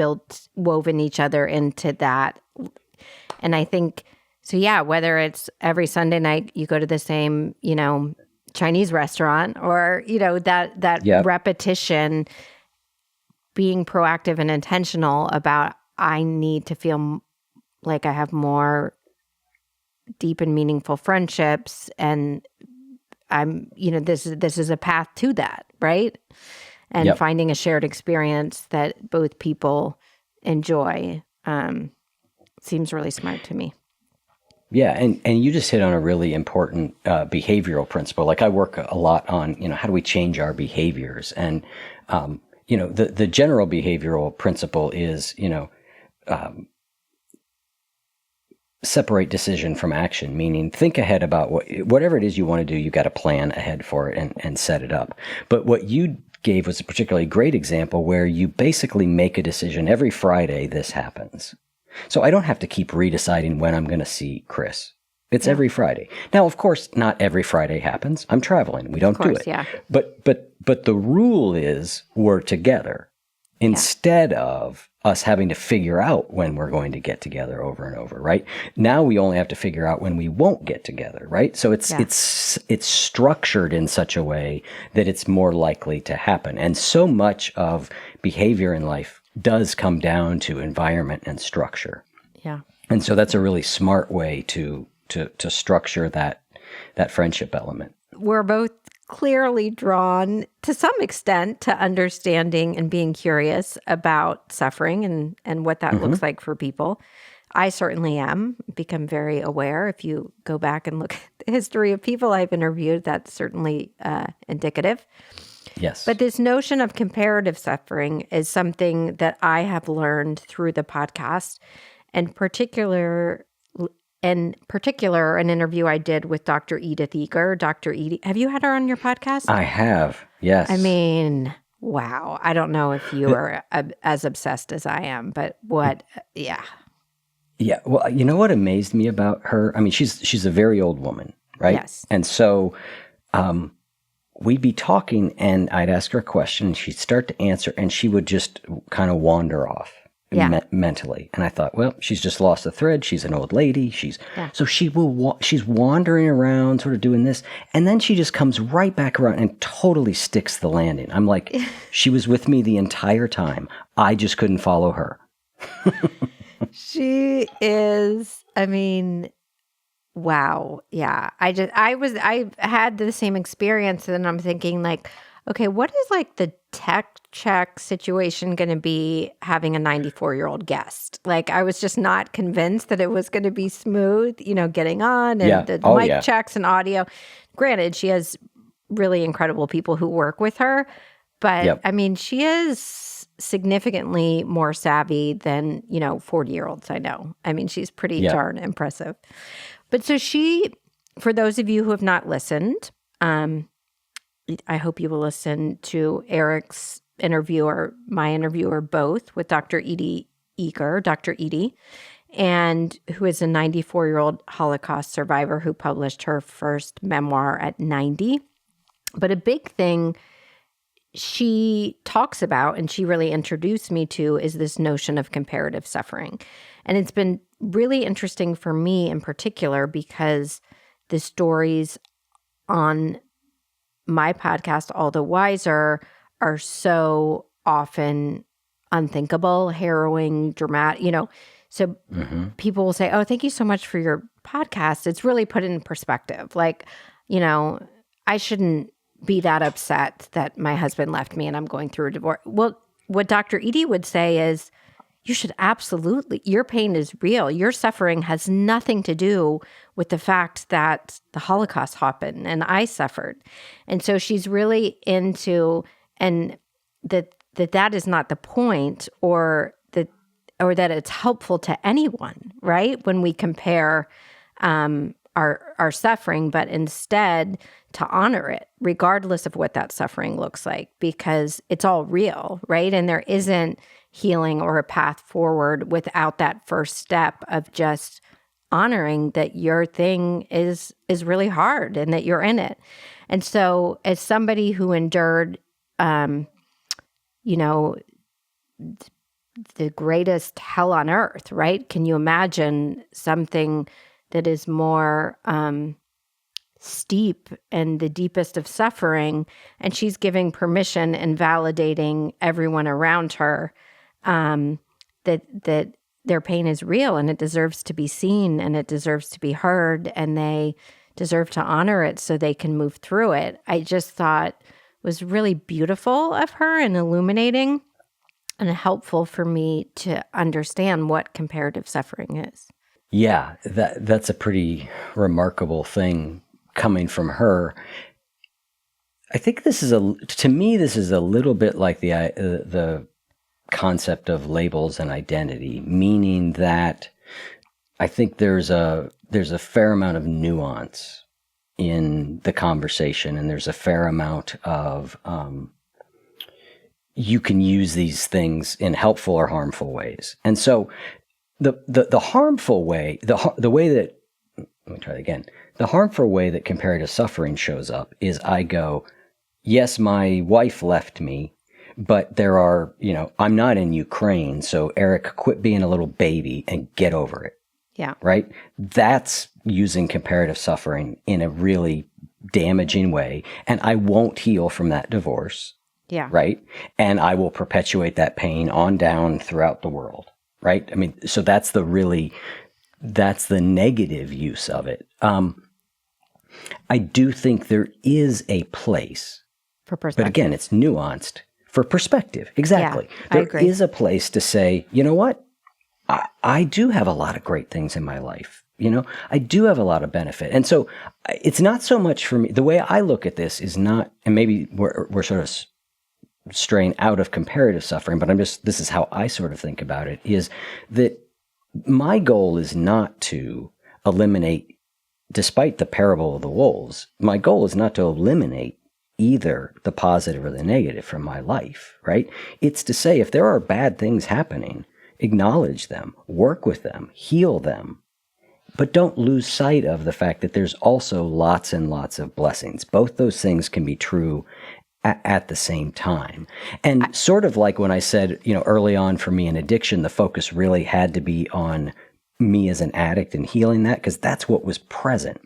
woven each other into that. And I think, so yeah, whether it's every Sunday night you go to the same, Chinese restaurant, or, that repetition, being proactive and intentional about, I need to feel like I have more deep and meaningful friendships, and I'm, this is a path to that, right? And finding a shared experience that both people enjoy seems really smart to me. Yeah, and you just hit on a really important behavioral principle. Like, I work a lot on, how do we change our behaviors? And, the general behavioral principle is, separate decision from action, meaning think ahead about whatever it is you want to do, you got to plan ahead for it and set it up. But what you gave was a particularly great example where you basically make a decision every Friday this happens. So I don't have to keep redeciding when I'm going to see Chris. It's every Friday. Now, of course, not every Friday happens. I'm traveling. We don't do it. Yeah. But the rule is we're together. instead of us having to figure out when we're going to get together over and over, right? Now we only have to figure out when we won't get together, right? So it's structured in such a way that it's more likely to happen. And so much of behavior in life does come down to environment and structure. Yeah. And so that's a really smart way to structure that friendship element. We're both clearly drawn to some extent to understanding and being curious about suffering and what that looks like for people. I certainly am, become very aware. If you go back and look at the history of people I've interviewed, that's certainly indicative. Yes. But this notion of comparative suffering is something that I have learned through the podcast, and in particular, an interview I did with Dr. Edith Eger. Dr. Edith, have you had her on your podcast? I have, yes. I mean, wow. I don't know if you are as obsessed as I am, but yeah. Yeah, well, you know what amazed me about her? I mean, she's a very old woman, right? Yes. And so we'd be talking, and I'd ask her a question, and she'd start to answer, and she would just kind of wander off. Mentally. And I thought, well, she's just lost the thread. She's an old lady. So she's wandering around sort of doing this. And then she just comes right back around and totally sticks the landing. I'm like, she was with me the entire time. I just couldn't follow her. She is, I mean, wow. Yeah. I had the same experience, and I'm thinking like, okay, what is like the tech check situation going to be having a 94-year-old guest? Like, I was just not convinced that it was going to be smooth, getting on and the mic checks and audio. Granted, she has really incredible people who work with her, but I mean, she is significantly more savvy than, 40-year-olds I know. I mean, she's pretty darn impressive. But so for those of you who have not listened, I hope you will listen to Eric's interview or my interview or both with Dr. Edie Eger, Dr. Edie, and who is a 94-year-old Holocaust survivor who published her first memoir at 90. But a big thing she talks about, and she really introduced me to, is this notion of comparative suffering. And it's been really interesting for me in particular because the stories on my podcast, All the Wiser, are so often unthinkable, harrowing, dramatic, So people will say, oh, thank you so much for your podcast. It's really put it in perspective. Like, I shouldn't be that upset that my husband left me and I'm going through a divorce. Well, what Dr. Edie would say is, you should absolutely, your pain is real. Your suffering has nothing to do with the fact that the Holocaust happened and I suffered. And so she's really into, and that is not the point, or that it's helpful to anyone, right? When we compare our suffering, but instead to honor it, regardless of what that suffering looks like, because it's all real, right? And there isn't healing or a path forward without that first step of just honoring that your thing is really hard and that you're in it. And so as somebody who endured, the greatest hell on earth, right? Can you imagine something that is more steep and the deepest of suffering? And she's giving permission and validating everyone around her that their pain is real and it deserves to be seen and it deserves to be heard and they deserve to honor it so they can move through it. I just thought was really beautiful of her and illuminating and helpful for me to understand what comparative suffering is. Yeah, that's a pretty remarkable thing coming from her. I think to me, this is a little bit like the concept of labels and identity, meaning that I think there's a fair amount of nuance in the conversation, and there's a fair amount of you can use these things in helpful or harmful ways. And so the harmful way, the way that, let me try that again. The harmful way that comparative suffering shows up is I go, yes, my wife left me, But there are, I'm not in Ukraine, so Eric, quit being a little baby and get over it. Yeah. Right? That's using comparative suffering in a really damaging way. And I won't heal from that divorce. Yeah. Right? And I will perpetuate that pain on down throughout the world. Right? I mean, so that's the negative use of it. I do think there is a place For perspective. but again, it's nuanced for perspective. Exactly. Yeah, I There agree. is a place to say, you know what? I do have a lot of great things in my life. I do have a lot of benefit. And so it's not so much for me. The way I look at this is not, and maybe we're sort of straying out of comparative suffering, but this is how I sort of think about it, is that my goal is not to eliminate, despite the parable of the wolves, my goal is not to eliminate either the positive or the negative from my life, right? It's to say, if there are bad things happening, acknowledge them, work with them, heal them, but don't lose sight of the fact that there's also lots and lots of blessings. Both those things can be true at the same time. And sort of like when I said, early on for me in addiction, the focus really had to be on me as an addict and healing that, because that's what was present.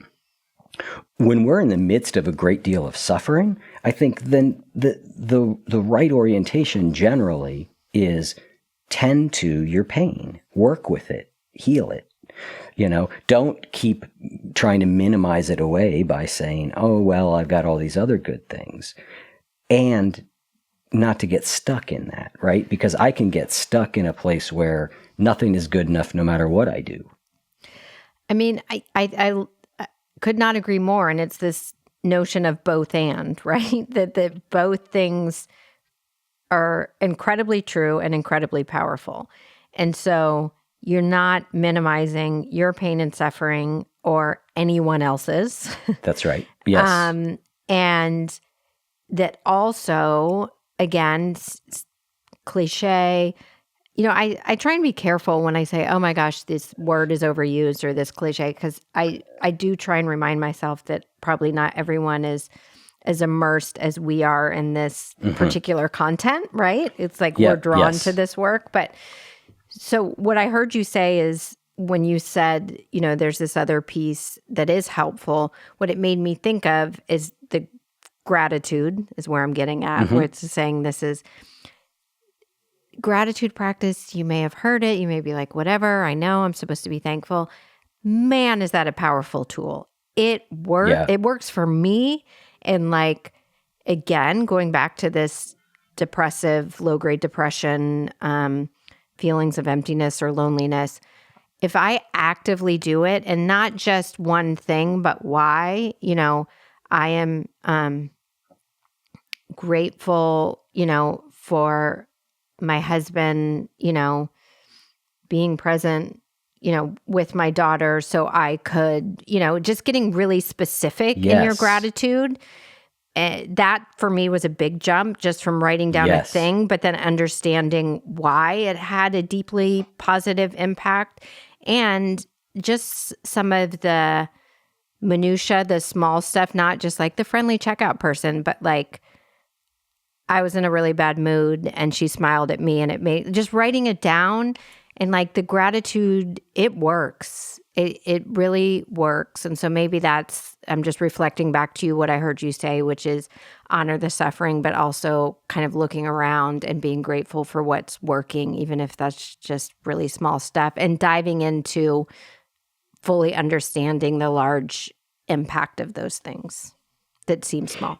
When we're in the midst of a great deal of suffering, I think then the right orientation generally is tend to your pain, work with it, heal it. Don't keep trying to minimize it away by saying, oh, well, I've got all these other good things. And not to get stuck in that, right? Because I can get stuck in a place where nothing is good enough no matter what I do. I mean, I could not agree more. And it's this notion of both and, right? That both things are incredibly true and incredibly powerful. And so you're not minimizing your pain and suffering or anyone else's. That's right. Yes. And that also, again, cliche, I try and be careful when I say, oh my gosh, this word is overused or this cliche, because I do try and remind myself that probably not everyone is as immersed as we are in this particular content, right? It's like we're drawn to this work. But so what I heard you say is when you said, there's this other piece that is helpful, what it made me think of is the gratitude is where I'm getting at, where it's saying this is gratitude practice. You may have heard it. You may be like, whatever, I know I'm supposed to be thankful. Man, is that a powerful tool. It works. Yeah. It works for me. And again, going back to this depressive, low-grade depression, feelings of emptiness or loneliness, if I actively do it and not just one thing, but why, I am grateful, for my husband, being present, with my daughter so I could, just getting really specific in your gratitude. That for me was a big jump just from writing down a thing, but then understanding why it had a deeply positive impact and just some of the minutia, the small stuff, not just like the friendly checkout person, but like I was in a really bad mood and she smiled at me, and it made just writing it down and like the gratitude, it works. It really works. And so maybe I'm just reflecting back to you what I heard you say, which is honor the suffering, but also kind of looking around and being grateful for what's working, even if that's just really small stuff, and diving into fully understanding the large impact of those things that seem small.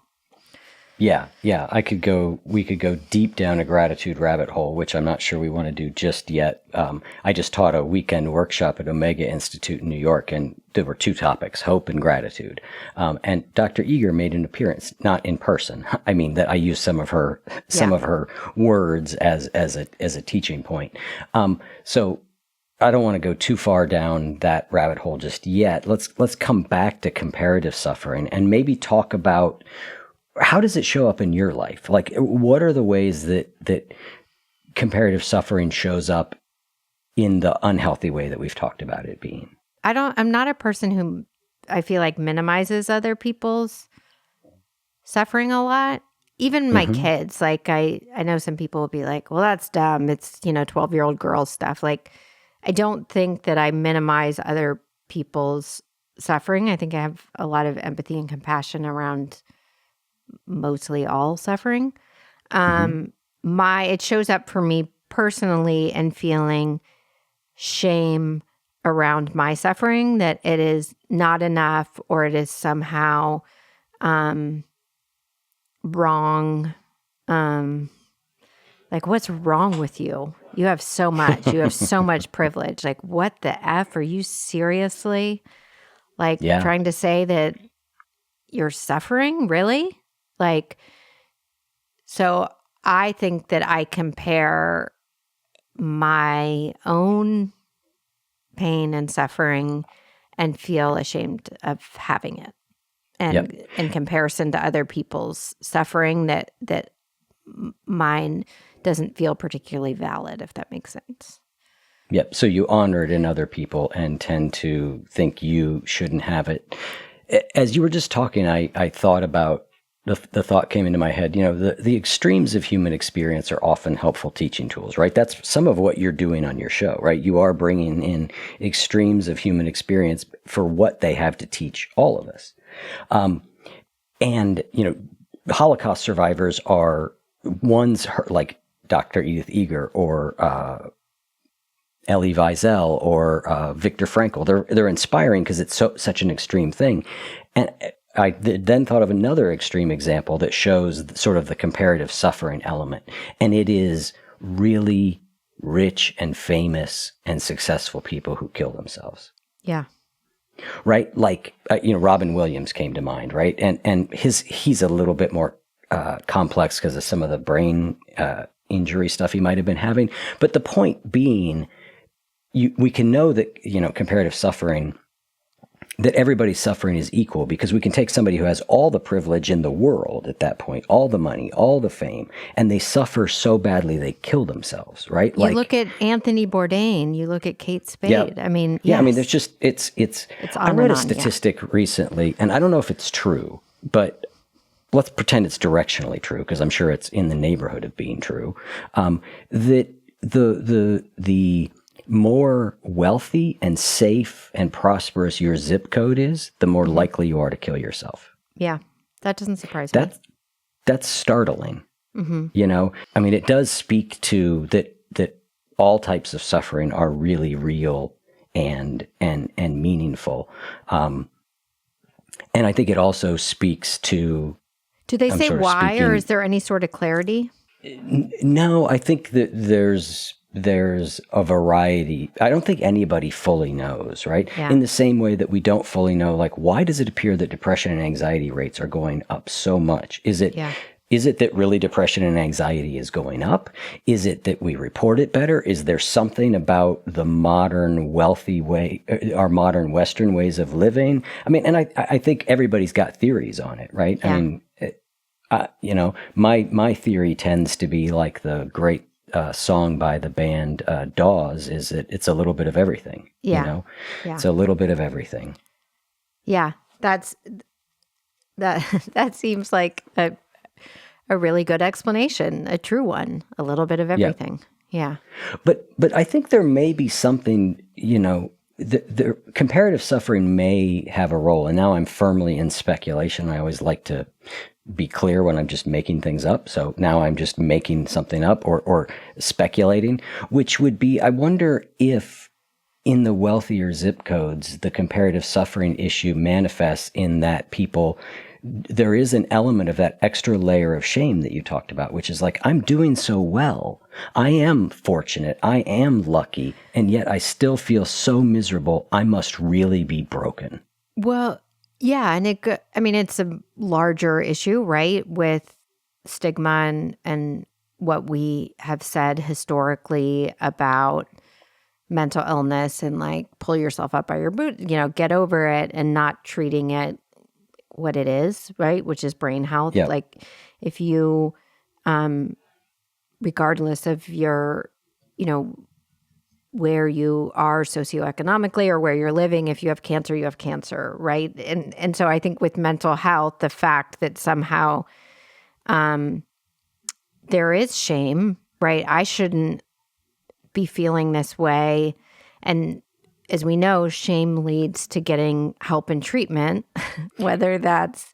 Yeah. We could go deep down a gratitude rabbit hole, which I'm not sure we want to do just yet. I just taught a weekend workshop at Omega Institute in New York, and there were two topics, hope and gratitude. And Dr. Eager made an appearance, not in person. I mean, that I used some of her words as a teaching point. So I don't want to go too far down that rabbit hole just yet. Let's come back to comparative suffering and maybe talk about how does it show up in your life? Like, what are the ways that comparative suffering shows up in the unhealthy way that we've talked about it being? I'm not a person who I feel like minimizes other people's suffering a lot. even my kids, like I know some people will be like, well, that's dumb. It's, 12-year-old girl stuff. Like, I don't think that I minimize other people's suffering. I think I have a lot of empathy and compassion around mostly all suffering. It shows up for me personally and feeling shame around my suffering, that it is not enough or it is somehow wrong. Like, what's wrong with you? You have so much. You have so much privilege. Like, what the F? Are you seriously trying to say that you're suffering? Really? Like, so I think that I compare my own pain and suffering and feel ashamed of having it. And in comparison to other people's suffering, that mine doesn't feel particularly valid, if that makes sense. Yep. So you honor it in other people and tend to think you shouldn't have it. As you were just talking, I thought about the thought came into my head, the extremes of human experience are often helpful teaching tools, right? That's some of what you're doing on your show, right? You are bringing in extremes of human experience for what they have to teach all of us. And Holocaust survivors are ones like Dr. Edith Eger or Elie Wiesel or Viktor Frankl. They're inspiring because it's such an extreme thing. And I then thought of another extreme example that shows sort of the comparative suffering element. And it is really rich and famous and successful people who kill themselves. Yeah. Right? Like, Robin Williams came to mind, right? And he's a little bit more complex because of some of the brain injury stuff he might have been having. But the point being, we can know that, comparative suffering, that everybody's suffering is equal, because we can take somebody who has all the privilege in the world at that point, all the money, all the fame, and they suffer so badly they kill themselves, right? You look at Anthony Bourdain, you look at Kate Spade. Yeah. I mean, yes. Yeah, I mean, there's just, it's I read a statistic recently, and I don't know if it's true, but let's pretend it's directionally true, because I'm sure it's in the neighborhood of being true, that the more wealthy and safe and prosperous your zip code is, the more likely you are to kill yourself. Yeah, that doesn't surprise me. That's startling. I mean, it does speak to that all types of suffering are really real and meaningful. And I think it also speaks to... Do they say why, or is there any sort of clarity? No, I think that there's a variety. I don't think anybody fully knows, right? Yeah. In the same way that we don't fully know, like, why does it appear that depression and anxiety rates are going up so much? Is it that really depression and anxiety is going up? Is it that we report it better? Is there something about the modern wealthy way, our modern Western ways of living? I mean, and I think everybody's got theories on it, right? Yeah. I mean, my theory tends to be like the great song by the band Dawes, is that it's a little bit of everything. Yeah. It's a little bit of everything. Yeah, that seems like a really good explanation, a true one. A little bit of everything. Yeah. But I think there may be something, the comparative suffering may have a role. And now I'm firmly in speculation. I always like to be clear when I'm just making things up. So now I'm just making something up or speculating, which would be, I wonder if in the wealthier zip codes, the comparative suffering issue manifests in that there is an element of that extra layer of shame that you talked about, which is like, I'm doing so well. I am fortunate. I am lucky. And yet I still feel so miserable. I must really be broken. Well, yeah. And it's a larger issue, right? With stigma and what we have said historically about mental illness and like pull yourself up by your boot, get over it, and not treating it what it is, right? Which is brain health. Yeah. Like if you, regardless of your, where you are socioeconomically or where you're living, if you have cancer, you have cancer, right? And so I think with mental health, the fact that somehow there is shame, right? I shouldn't be feeling this way. And as we know, shame leads to getting help and treatment, whether that's,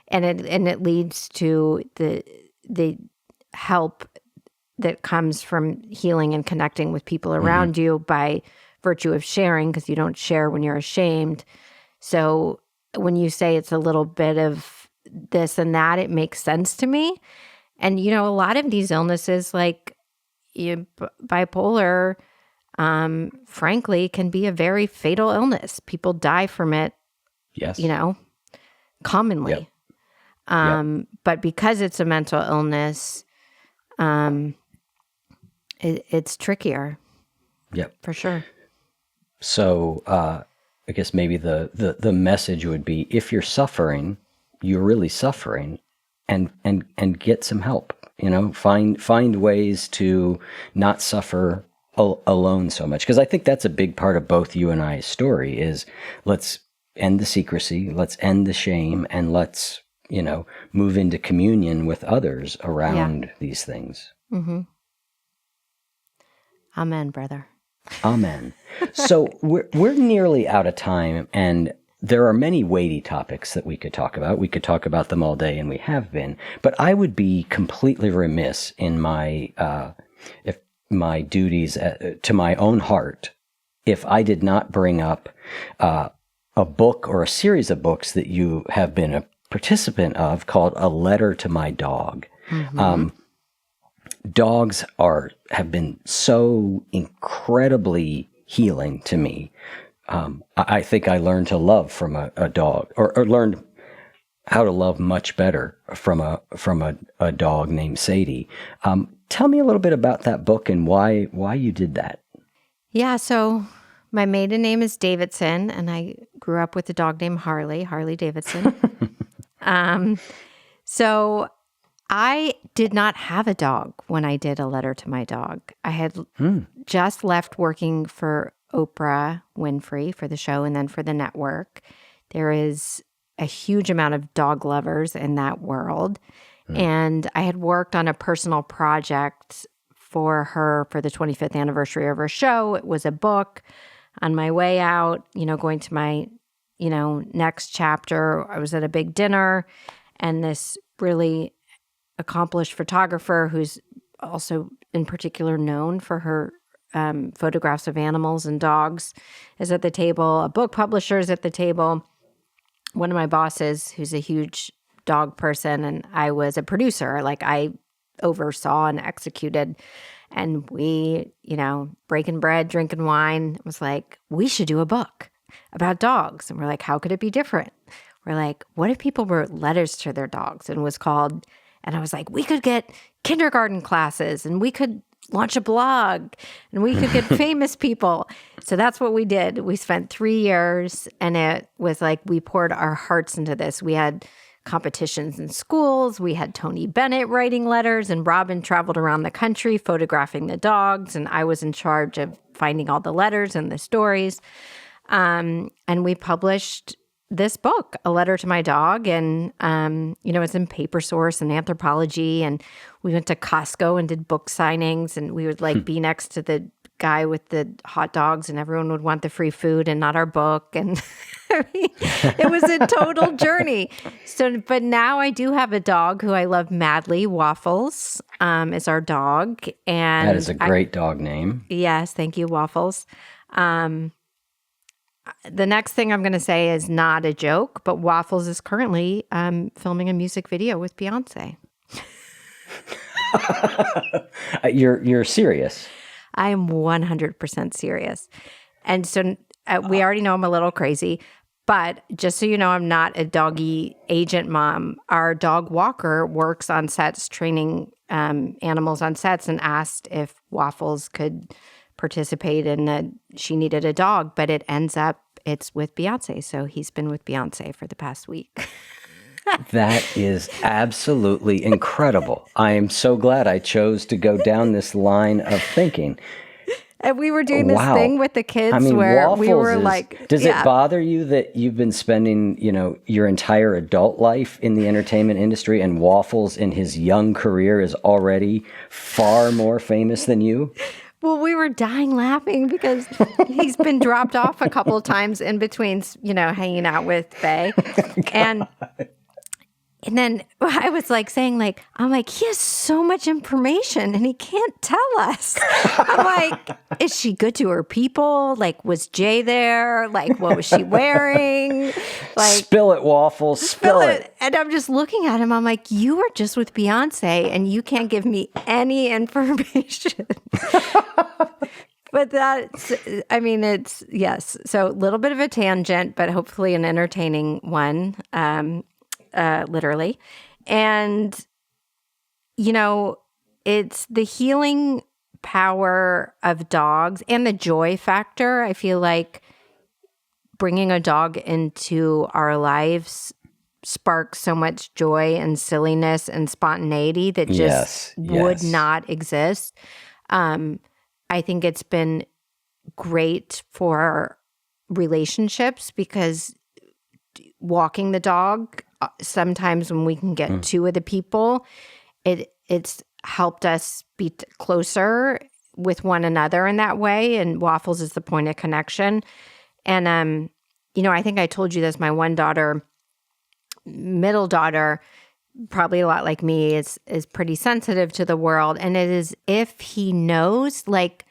and it leads to the help that comes from healing and connecting with people around you by virtue of sharing, because you don't share when you're ashamed. So when you say it's a little bit of this and that, it makes sense to me. And, a lot of these illnesses, like bipolar, frankly, can be a very fatal illness. People die from it, Yes. Commonly. Yep. But because it's a mental illness, it's trickier. Yep. For sure. So I guess maybe the message would be, if you're suffering, you're really suffering, and get some help. Find ways to not suffer alone so much. Because I think that's a big part of both you and I's story is, let's end the secrecy, let's end the shame, and let's, move into communion with others around these things. Mm-hmm. Amen, brother. Amen. So we're nearly out of time, and there are many weighty topics that we could talk about. We could talk about them all day, and we have been. But I would be completely remiss in my duties to my own heart if I did not bring up a book or a series of books that you have been a participant of called "A Letter to My Dog." Mm-hmm. Dogs have been so incredibly healing to me. I think I learned to love from a dog, or learned how to love much better from a dog named Sadie. Tell me a little bit about that book and why you did that. Yeah, so my maiden name is Davidson, and I grew up with a dog named Harley Davidson. So I did not have a dog when I did A Letter to My Dog. I had just left working for Oprah Winfrey for the show and then for the network. There is a huge amount of dog lovers in that world. And I had worked on a personal project for her for the 25th anniversary of her show. It was a book. On my way out, going to my, next chapter, I was at a big dinner, and this really accomplished photographer who's also in particular known for her photographs of animals and dogs is at the table. A book publisher is at the table. One of my bosses, who's a huge dog person, and I was a producer. Like, I oversaw and executed. And we, breaking bread, drinking wine, was like, we should do a book about dogs. And we're like, how could it be different? We're like, what if people wrote letters to their dogs? And it was called, and I was like, we could get kindergarten classes, and we could launch a blog, and we could get famous people. So that's what we did. We spent 3 years, and it was like we poured our hearts into this. We had competitions in schools. We had Tony Bennett writing letters, and Robin traveled around the country photographing the dogs, and I was in charge of finding all the letters and the stories. And we published this book, A Letter to My Dog, and it's in Paper Source and Anthropology, and we went to Costco and did book signings, and we would be next to the guy with the hot dogs, and everyone would want the free food and not our book, and it was a total journey. So, but now I do have a dog who I love madly. Waffles is our dog, and that is a great dog name. Yes, thank you, Waffles. The next thing I'm going to say is not a joke, but Waffles is currently filming a music video with Beyonce. You're serious? I am 100% serious. And so we already know I'm a little crazy, but just so you know, I'm not a doggy agent mom. Our dog Walker works on sets, training animals on sets, and asked if Waffles could participate in she needed a dog, but it ends up it's with Beyonce. So he's been with Beyonce for the past week. That is absolutely incredible. I am so glad I chose to go down this line of thinking. And we were doing this Wow. thing with the kids I mean, where we Waffles were is, like, does yeah. it bother you that you've been spending, your entire adult life in the entertainment industry, and Waffles in his young career is already far more famous than you? Well, we were dying laughing because he's been dropped off a couple of times in between, hanging out with Faye. And then I was like saying, like, I'm like, he has so much information and he can't tell us. I'm like, is she good to her people? Like, was Jay there? Like, what was she wearing? Like, Spill it, Waffles. Spill it. And I'm just looking at him. I'm like, you were just with Beyonce and you can't give me any information. But it's, yes. So a little bit of a tangent, but hopefully an entertaining one. Literally. And, it's the healing power of dogs and the joy factor. I feel like bringing a dog into our lives sparks so much joy and silliness and spontaneity that just would not exist. I think it's been great for relationships because walking the dog, sometimes when we can get two of the people, it's helped us be closer with one another in that way. And Waffles is the point of connection. And I think I told you this. My one daughter, middle daughter, probably a lot like me, is pretty sensitive to the world. And it is if he knows, like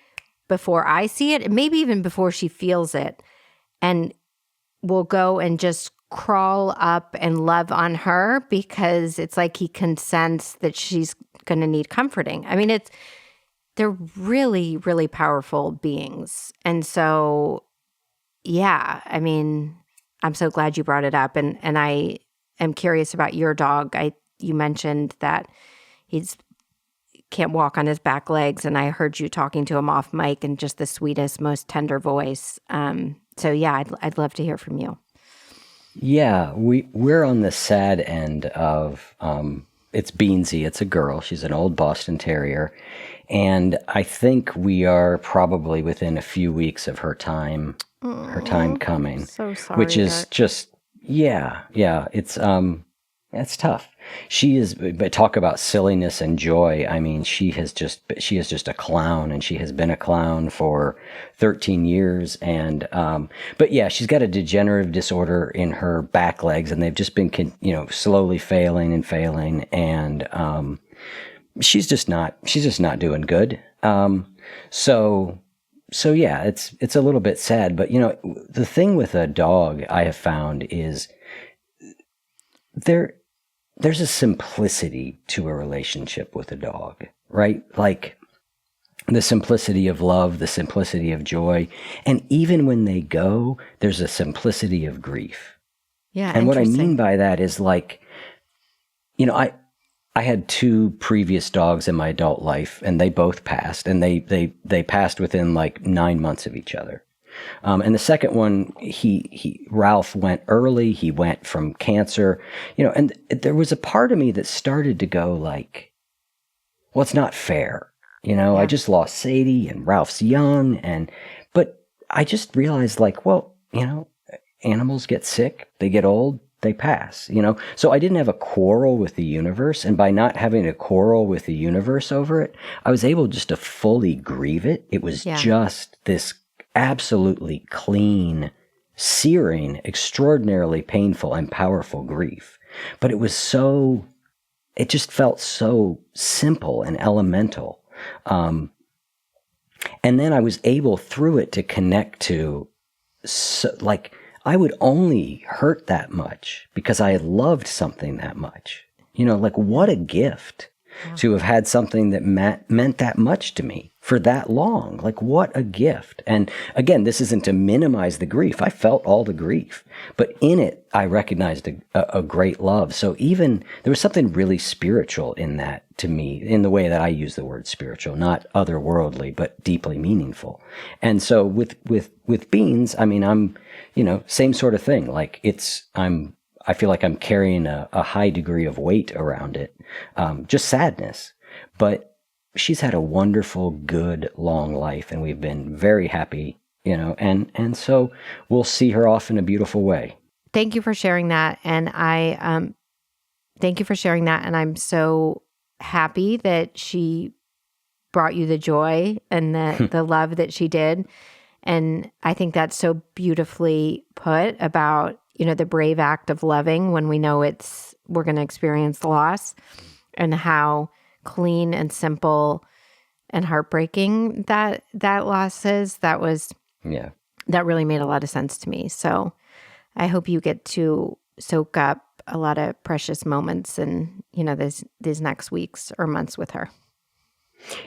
before I see it, maybe even before she feels it, and will go and just crawl up and love on her because it's like he can sense that she's going to need comforting. I mean, they're really, really powerful beings. And so, yeah, I mean, I'm so glad you brought it up. And I am curious about your dog. You mentioned that he's can't walk on his back legs, and I heard you talking to him off mic in just the sweetest, most tender voice. So yeah, I'd love to hear from you. Yeah, we're on the sad end of it's Beansy. It's a girl. She's an old Boston Terrier, and I think we are probably within a few weeks of her time coming. So sorry. Which is just it's tough. But talk about silliness and joy. I mean, she is just a clown, and she has been a clown for 13 years. And, but yeah, she's got a degenerative disorder in her back legs, and they've just been, slowly failing. And, she's just not doing good. So yeah, it's a little bit sad, but the thing with a dog I have found is there's a simplicity to a relationship with a dog, right? Like the simplicity of love, the simplicity of joy. And even when they go, there's a simplicity of grief. Yeah. And what I mean by that is like, I had two previous dogs in my adult life, and they both passed, and they passed within like 9 months of each other. And the second one, Ralph went early. He went from cancer, and there was a part of me that started to go like, well, it's not fair. I just lost Sadie, and Ralph's young. But I just realized like, well, animals get sick, they get old, they pass, So I didn't have a quarrel with the universe. And by not having a quarrel with the universe over it, I was able just to fully grieve it. It was just this absolutely clean, searing, extraordinarily painful and powerful grief. But it just felt so simple and elemental. And then I was able through it to connect to, like, I would only hurt that much because I had loved something that much. Like what a gift to have had something that meant that much to me for that long. Like what a gift. And again, this isn't to minimize the grief. I felt all the grief, but in it, I recognized a great love. So even there was something really spiritual in that to me, in the way that I use the word spiritual, not otherworldly, but deeply meaningful. And so with Beans, I mean, I'm, same sort of thing. Like I feel like I'm carrying a high degree of weight around it, just sadness. But she's had a wonderful, good, long life, and we've been very happy, and so we'll see her off in a beautiful way. Thank you for sharing that. And thank you for sharing that. And I'm so happy that she brought you the joy and the love that she did. And I think that's so beautifully put about, the brave act of loving when we know we're going to experience loss, and how clean and simple and heartbreaking that loss is. That really made a lot of sense to me. So I hope you get to soak up a lot of precious moments in, these next weeks or months with her.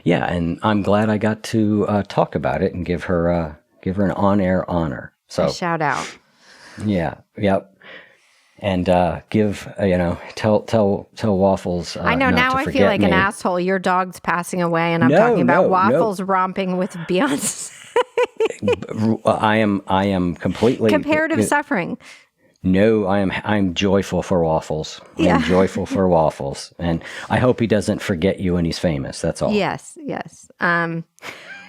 Yeah, and I'm glad I got to talk about it and give her an on-air honor. So a shout out. Yeah. Yep. And tell Waffles. I know, now I feel like an asshole. Your dog's passing away, and I'm talking about Waffles romping with Beyonce. I am completely comparative suffering. No, I'm joyful for Waffles. I'm joyful for Waffles, and I hope he doesn't forget you when he's famous. That's all. Yes.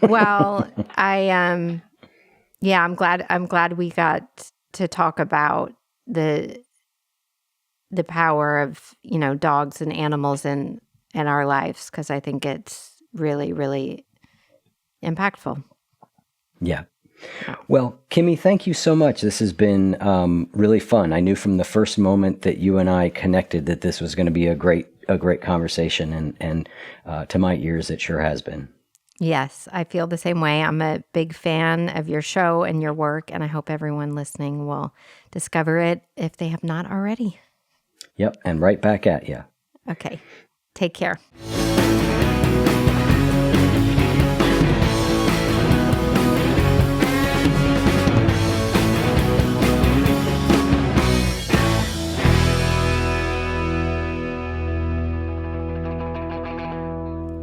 Well, I'm glad we got to talk about the power of, dogs and animals in our lives, because I think it's really, really impactful. Yeah. Well, Kimmy, thank you so much. This has been really fun. I knew from the first moment that you and I connected that this was going to be a great conversation, and to my ears, it sure has been. Yes, I feel the same way. I'm a big fan of your show and your work, and I hope everyone listening will discover it if they have not already. Yep, and right back at you. Okay, take care.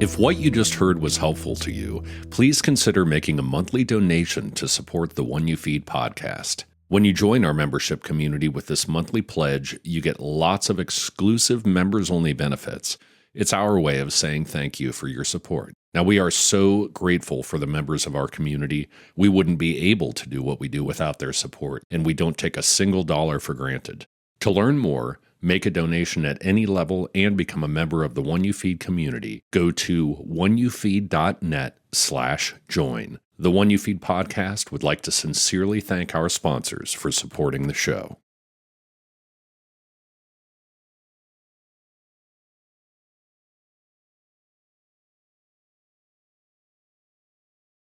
If what you just heard was helpful to you, please consider making a monthly donation to support the One You Feed podcast. When you join our membership community with this monthly pledge, you get lots of exclusive members-only benefits. It's our way of saying thank you for your support. Now, we are so grateful for the members of our community. We wouldn't be able to do what we do without their support, and we don't take a single dollar for granted. To learn more, make a donation at any level, and become a member of the One You Feed community, go to oneyoufeed.net/join. The One You Feed podcast would like to sincerely thank our sponsors for supporting the show.